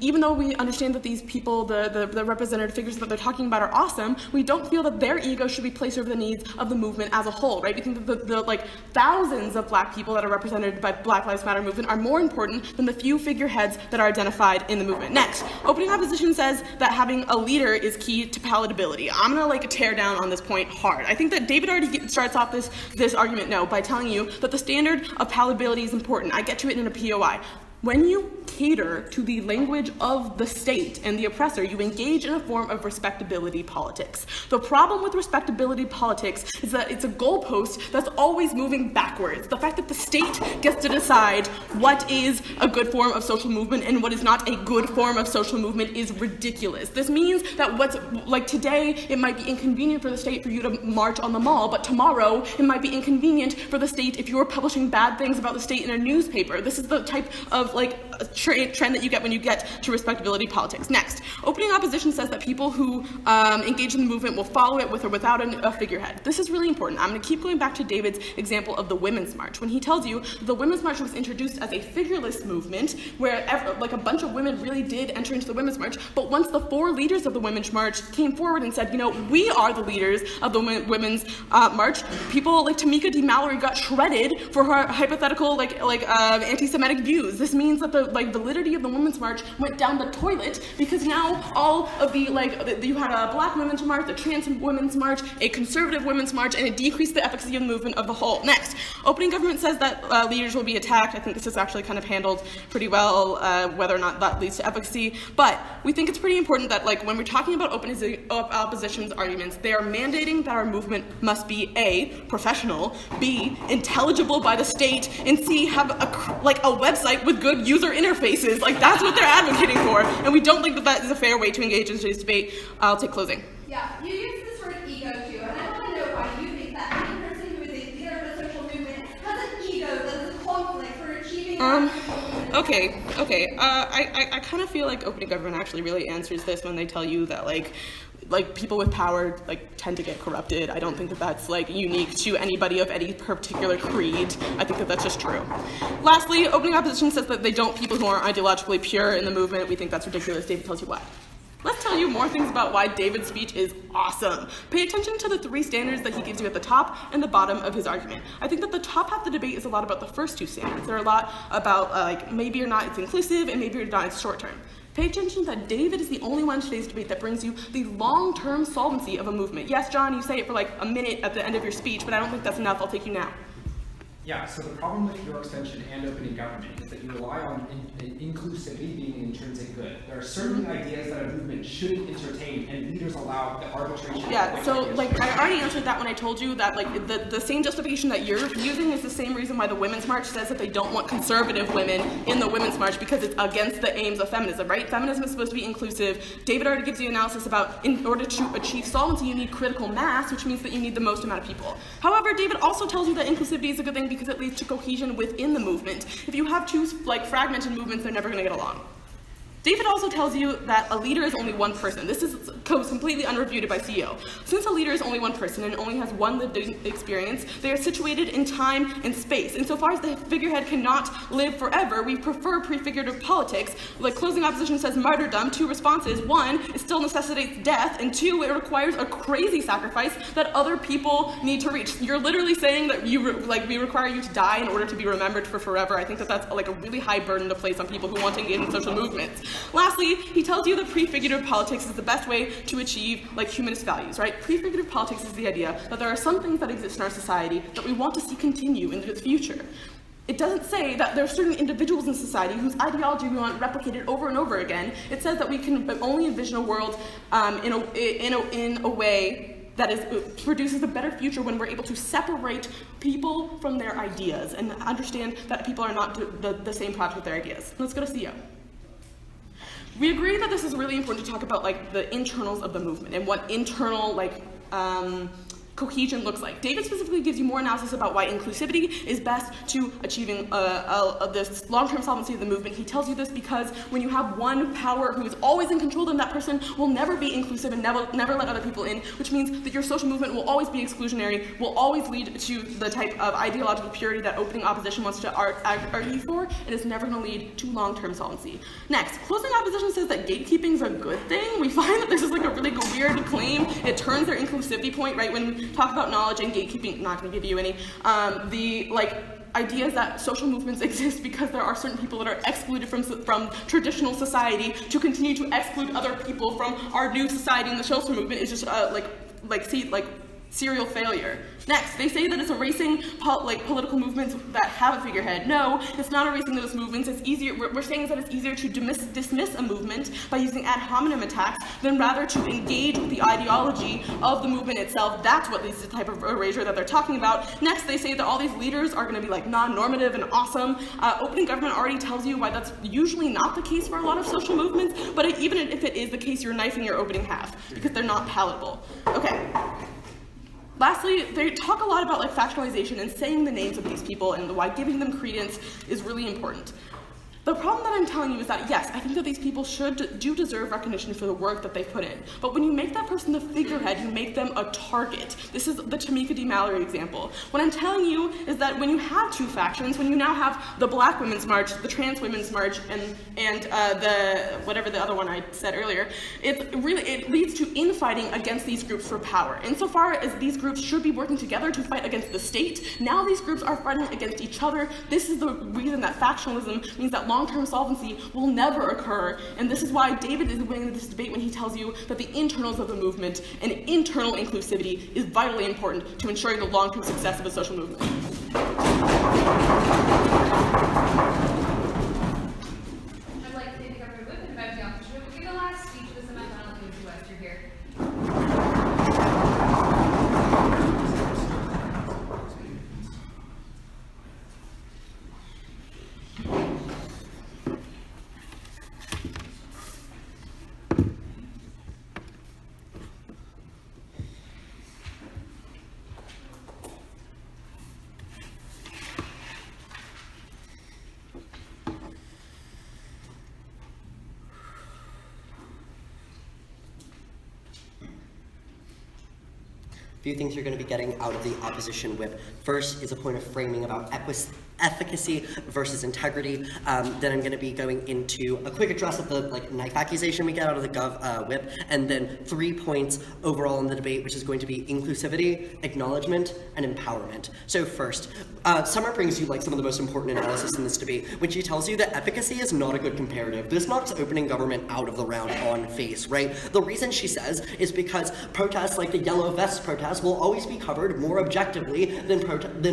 even though we understand that these people, the representative figures that they're talking about are awesome, we don't feel that their ego should be placed over the needs of the movement as a whole, right? We think that the thousands of Black people that are represented by Black Lives Matter movement are more important than the few figureheads that are identified in the movement. Next, opening opposition says that having a leader is key to palatability. I'm gonna tear down on this point hard. I think that David already starts off this argument by telling you that the standard of palatability is important. I get to it in a POI. When you cater to the language of the state and the oppressor, you engage in a form of respectability politics. The problem with respectability politics is that it's a goalpost that's always moving backwards. The fact that the state gets to decide what is a good form of social movement and what is not a good form of social movement is ridiculous. This means that what's like today, it might be inconvenient for the state for you to march on the mall, but tomorrow it might be inconvenient for the state if you're publishing bad things about the state in a newspaper. This is the type of like trend that you get when you get to respectability politics. Next, opening opposition says that people who engage in the movement will follow it with or without a figurehead. This is really important. I'm going to keep going back to David's example of the Women's March. When he tells you the Women's March was introduced as a figureless movement where like a bunch of women really did enter into the Women's March, but once the 4 leaders of the Women's March came forward and said, you know, we are the leaders of the Women's March, people like Tamika D. Mallory got shredded for her hypothetical anti-Semitic views. This means that the validity of the Women's March went down the toilet because now all of the you had a Black Women's March, a Trans Women's March, a Conservative Women's March, and it decreased the efficacy of the movement of the whole. Next, opening government says that leaders will be attacked. I think this is actually kind of handled pretty well, whether or not that leads to efficacy. But we think it's pretty important that when we're talking about opposition's arguments, they are mandating that our movement must be A, professional, B, intelligible by the state, and C, have a website with good user interfaces. Like, that's what they're advocating for, and we don't think that that is a fair way to engage in today's debate. I'll take closing. Yeah, you use this word ego too, and I want to know why you think that any person who is a leader of a social movement has an ego that's a conflict for achieving Okay. I kind of feel like opening government actually really answers this when they tell you that like people with power tend to get corrupted. I don't think that that's unique to anybody of any particular creed. I think that that's just true. Lastly, opening opposition says that they don't people who aren't ideologically pure in the movement. We think that's ridiculous. David tells you why. Let's tell you more things about why David's speech is awesome. Pay attention to the 3 standards that he gives you at the top and the bottom of his argument. I think that the top half of the debate is a lot about the first 2 standards. They're a lot about maybe or not it's inclusive and maybe or not it's short term. Pay attention that David is the only one in today's debate that brings you the long-term solvency of a movement. Yes, John, you say it for a minute at the end of your speech, but I don't think that's enough. I'll take you now. Yeah, so the problem with your extension and opening government is that you rely on inclusivity being an intrinsic good. There are certain ideas that a movement shouldn't entertain, and leaders allow the arbitration. Yeah, so I already answered that when I told you that the same justification that you're using is the same reason why the Women's March says that they don't want conservative women in the Women's March, because it's against the aims of feminism, right? Feminism is supposed to be inclusive. David already gives you analysis about in order to achieve solvency, you need critical mass, which means that you need the most amount of people. However, David also tells you that inclusivity is a good thing because it leads to cohesion within the movement. If you have 2 fragmented movements, they're never going to get along. David also tells you that a leader is only one person. This is completely unrefuted by CEO. Since a leader is only one person and only has one lived experience, they are situated in time and space. Insofar as the figurehead cannot live forever, we prefer prefigurative politics. Closing opposition says martyrdom, 2 responses. 1, it still necessitates death, and 2, it requires a crazy sacrifice that other people need to reach. You're literally saying that we require you to die in order to be remembered for forever. I think that that's a really high burden to place on people who want to engage in social movements. Lastly, he tells you that prefigurative politics is the best way to achieve humanist values, right? Prefigurative politics is the idea that there are some things that exist in our society that we want to see continue into the future. It doesn't say that there are certain individuals in society whose ideology we want replicated over and over again. It says that we can only envision a world in a way that produces a better future when we're able to separate people from their ideas and understand that people are not the same product with their ideas. Let's go to CEO. We agree that this is really important to talk about the internals of the movement and what internal cohesion looks like. David specifically gives you more analysis about why inclusivity is best to achieving this long-term solvency of the movement. He tells you this because when you have one power who is always in control, then that person will never be inclusive and never let other people in, which means that your social movement will always be exclusionary, will always lead to the type of ideological purity that opening opposition wants to argue for, and is never going to lead to long-term solvency. Next, closing opposition says that gatekeeping is a good thing. We find that this is a really weird claim. It turns their inclusivity point, right? When we talk about knowledge and gatekeeping, not going to give you any, ideas that social movements exist because there are certain people that are excluded from traditional society to continue to exclude other people from our new society, and the social movement is just Serial failure. Next, they say that it's erasing political movements that have a figurehead. No, it's not erasing those movements. It's easier. We're saying that it's easier to dismiss a movement by using ad hominem attacks than rather to engage with the ideology of the movement itself. That's what is the type of erasure that they're talking about. Next, they say that all these leaders are going to be like non-normative and awesome. Opening government already tells you why that's usually not the case for a lot of social movements. But even if it is the case, you're knifing your opening half because they're not palatable. Okay. Lastly, they talk a lot about factionalization and saying the names of these people and why giving them credence is really important. The problem that I'm telling you is that, yes, I think that these people do deserve recognition for the work that they've put in. But when you make that person the figurehead, you make them a target. This is the Tamika D. Mallory example. What I'm telling you is that when you have two factions, when you now have the Black Women's March, the Trans Women's March, and the whatever the other one I said earlier, it leads to infighting against these groups for power. Insofar as these groups should be working together to fight against the state, now these groups are fighting against each other. This is the reason that factionalism means that long-term solvency will never occur, and this is why David is winning this debate when he tells you that the internals of the movement and internal inclusivity is vitally important to ensuring the long-term success of a social movement. I'd like to thank the government whip and invite the officer to give the last speech of the semifinal to USU West. You're here. Few things you're going to be getting out of the opposition whip. First is a point of framing about efficacy versus integrity. Then I'm going to be going into a quick address of the knife accusation we get out of the Gov whip, and then 3 points overall in the debate, which is going to be inclusivity, acknowledgement, and empowerment. So first, Summer brings you some of the most important analysis in this debate when she tells you that efficacy is not a good comparative. This knocks opening government out of the round on face, right? The reason she says is because protests like the Yellow Vest protest will always be covered more objectively than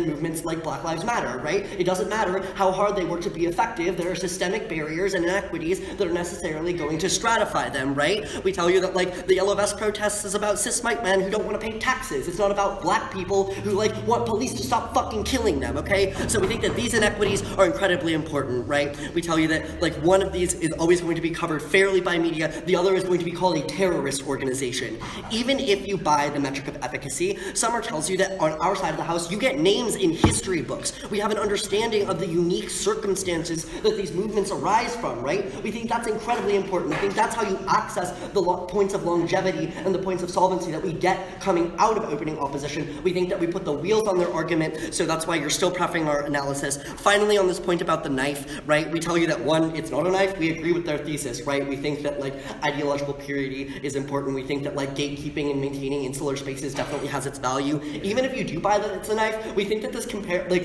movements like Black Lives Matter, right? It doesn't matter how hard they work to be effective. There are systemic barriers and inequities that are necessarily going to stratify them, right? We tell you that the Yellow Vest protests is about cis white men who don't want to pay taxes. It's not about Black people who want police to stop fucking killing them, okay? So we think that these inequities are incredibly important, right? We tell you that one of these is always going to be covered fairly by media. The other is going to be called a terrorist organization. Even if you buy the metric of efficacy, Summer tells you that on our side of the house, you get names in history books. We have an understanding of the unique circumstances that these movements arise from, right? We think that's incredibly important. I think that's how you access the points of longevity and the points of solvency that we get coming out of opening opposition. We think that we put the wheels on their argument, so that's why you're still prepping our analysis. Finally, on this point about the knife, right, we tell you that one, it's not a knife. We agree with their thesis, right? We think that ideological purity is important. We think that gatekeeping and maintaining insular spaces definitely has its value. Even if you do buy that it's a knife, we think that this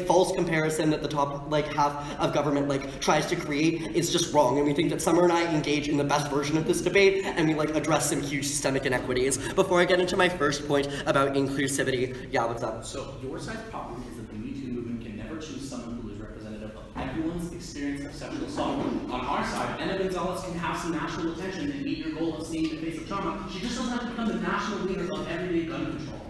false comparison that the top half of government tries to create is just wrong, and we think that Summer and I engage in the best version of this debate, and we address some huge systemic inequities. Before I get into my first point about inclusivity, yeah, what's up? So your side's problem is that the Me Too movement can never choose someone who is representative of everyone's experience of sexual assault. On our side, Anna Gonzalez can have some national attention and meet your goal of seeing the face of trauma. She just doesn't have to become the national leader of everyday gun control.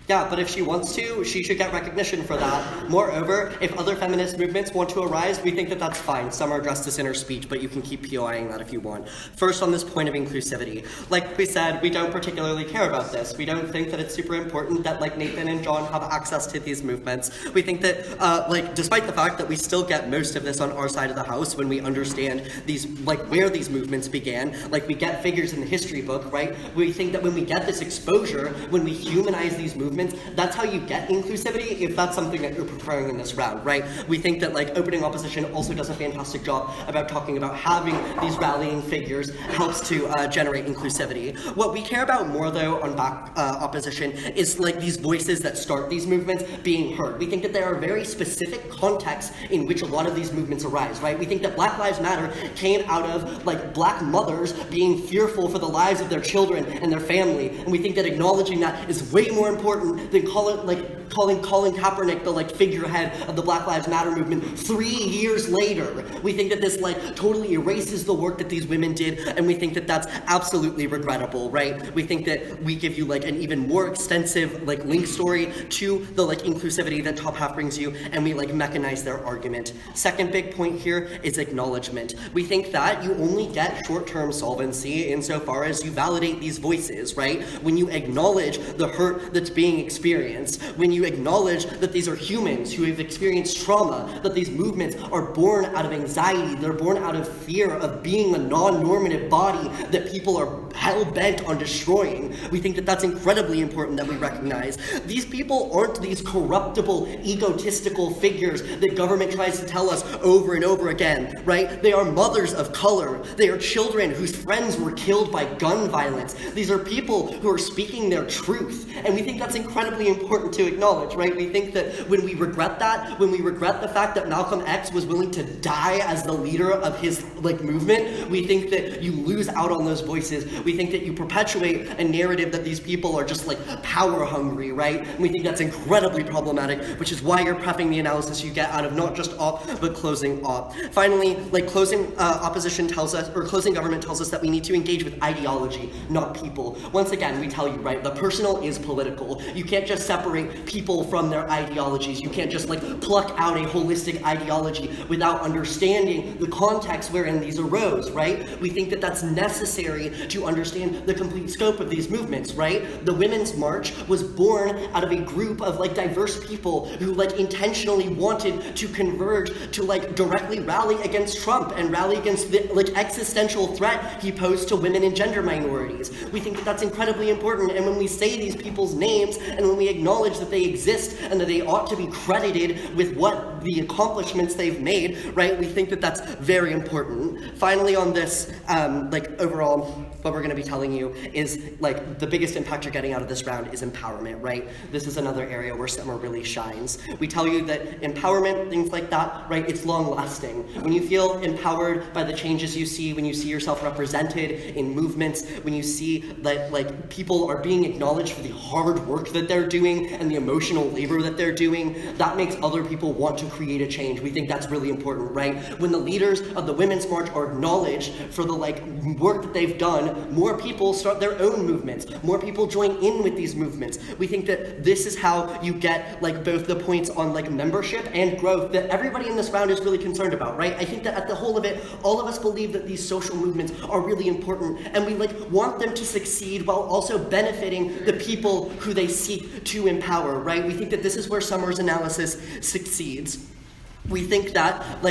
Yeah, but if she wants to, she should get recognition for that. Moreover, if other feminist movements want to arise, we think that that's fine. Summer addressed this in her speech, but you can keep POIing that if you want. First, on this point of inclusivity. Like we said, we don't particularly care about this. We don't think that it's super important that Nathan and John have access to these movements. We think that, despite the fact that we still get most of this on our side of the house when we understand these, where these movements began, we get figures in the history book, right? We think that when we get this exposure, when we humanize these movements, that's how you get inclusivity, if that's something that you're preferring in this round, right? We think that opening opposition also does a fantastic job about talking about having these rallying figures helps to generate inclusivity. What we care about more though on back opposition is these voices that start these movements being heard. We think that there are very specific contexts in which a lot of these movements arise, right? We think that Black Lives Matter came out of Black mothers being fearful for the lives of their children and their family, and we think that acknowledging that is way more important important than calling Colin Kaepernick the figurehead of the Black Lives Matter movement 3 years later. We think that this totally erases the work that these women did, and we think that that's absolutely regrettable, right? We think that we give you an even more extensive link story to the inclusivity that Top Half brings you, and we mechanize their argument. Second big point here is acknowledgement. We think that you only get short-term solvency insofar as you validate these voices, right? When you acknowledge the hurt that's being experienced, when you acknowledge that these are humans who have experienced trauma, that these movements are born out of anxiety, they're born out of fear of being a non-normative body that people are hell-bent on destroying. We think that that's incredibly important that we recognize. These people aren't these corruptible, egotistical figures that government tries to tell us over and over again, right? They are mothers of color. They are children whose friends were killed by gun violence. These are people who are speaking their truth, and we think that's incredibly important to acknowledge, right? We think that when we regret that, when we regret the fact that Malcolm X was willing to die as the leader of his movement, we think that you lose out on those voices. We think that you perpetuate a narrative that these people are just power hungry, right? And we think that's incredibly problematic, which is why you're prepping the analysis you get out of not just op, but closing op. Finally, closing opposition tells us, or closing government tells us that we need to engage with ideology, not people. Once again, we tell you, right, the personal is political. You can't just separate people from their ideologies. You can't just pluck out a holistic ideology without understanding the context wherein these arose, right? We think that that's necessary to understand the complete scope of these movements, right? The Women's March was born out of a group of diverse people who intentionally wanted to converge to directly rally against Trump and rally against the existential threat he posed to women and gender minorities. We think that that's incredibly important, and when we say these people's names and when we acknowledge that they exist and that they ought to be credited with what the accomplishments they've made, right, we think that that's very important. Finally on this, overall, what we're going to be telling you is the biggest impact you're getting out of this round is empowerment, right? This is another area where Summer really shines. We tell you that empowerment, things like that, right, it's long lasting. When you feel empowered by the changes you see, when you see yourself represented in movements, when you see that people are being acknowledged for the hard work that they're doing and the emotional labor that they're doing, that makes other people want to create a change. We think that's really important, right? When the leaders of the Women's March are acknowledged for the work that they've done, more people start their own movements. More people join in with these movements. We think that this is how you get both the points on membership and growth that everybody in this round is really concerned about, right? I think that at the whole of it, all of us believe that these social movements are really important, and we want them to succeed while also benefiting the people who they seek to empower, right? We think that this is where Summer's analysis succeeds. We think that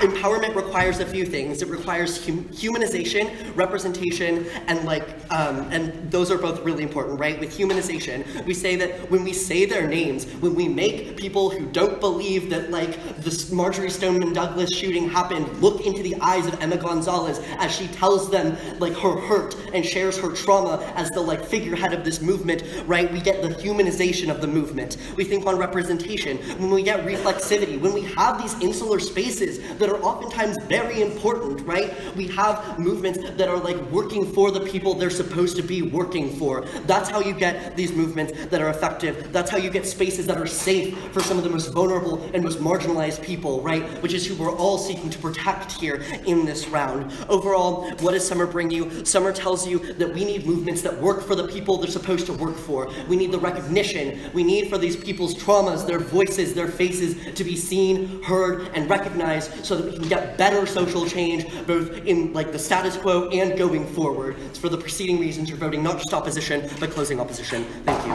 empowerment requires a few things. It requires humanization, representation, and those are both really important, right? With humanization, we say that when we say their names, when we make people who don't believe that the Marjorie Stoneman Douglas shooting happened look into the eyes of Emma Gonzalez as she tells them her hurt and shares her trauma as the figurehead of this movement, right? We get the humanization of the movement. We think on representation, when we get reflexivity, when we have these insular spaces that are oftentimes very important, right? We have movements that are working for the people they're supposed to be working for. That's how you get these movements that are effective. That's how you get spaces that are safe for some of the most vulnerable and most marginalized people, right? Which is who we're all seeking to protect here in this round. Overall, what does Summer bring you? Summer tells you that we need movements that work for the people they're supposed to work for. We need the recognition. We need for these people's traumas, their voices, their faces to be seen, heard, and recognized so that we can get better social change, both in the status quo and going forward. It's for the preceding reasons you're voting not just opposition, but closing opposition. Thank you.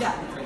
Yeah.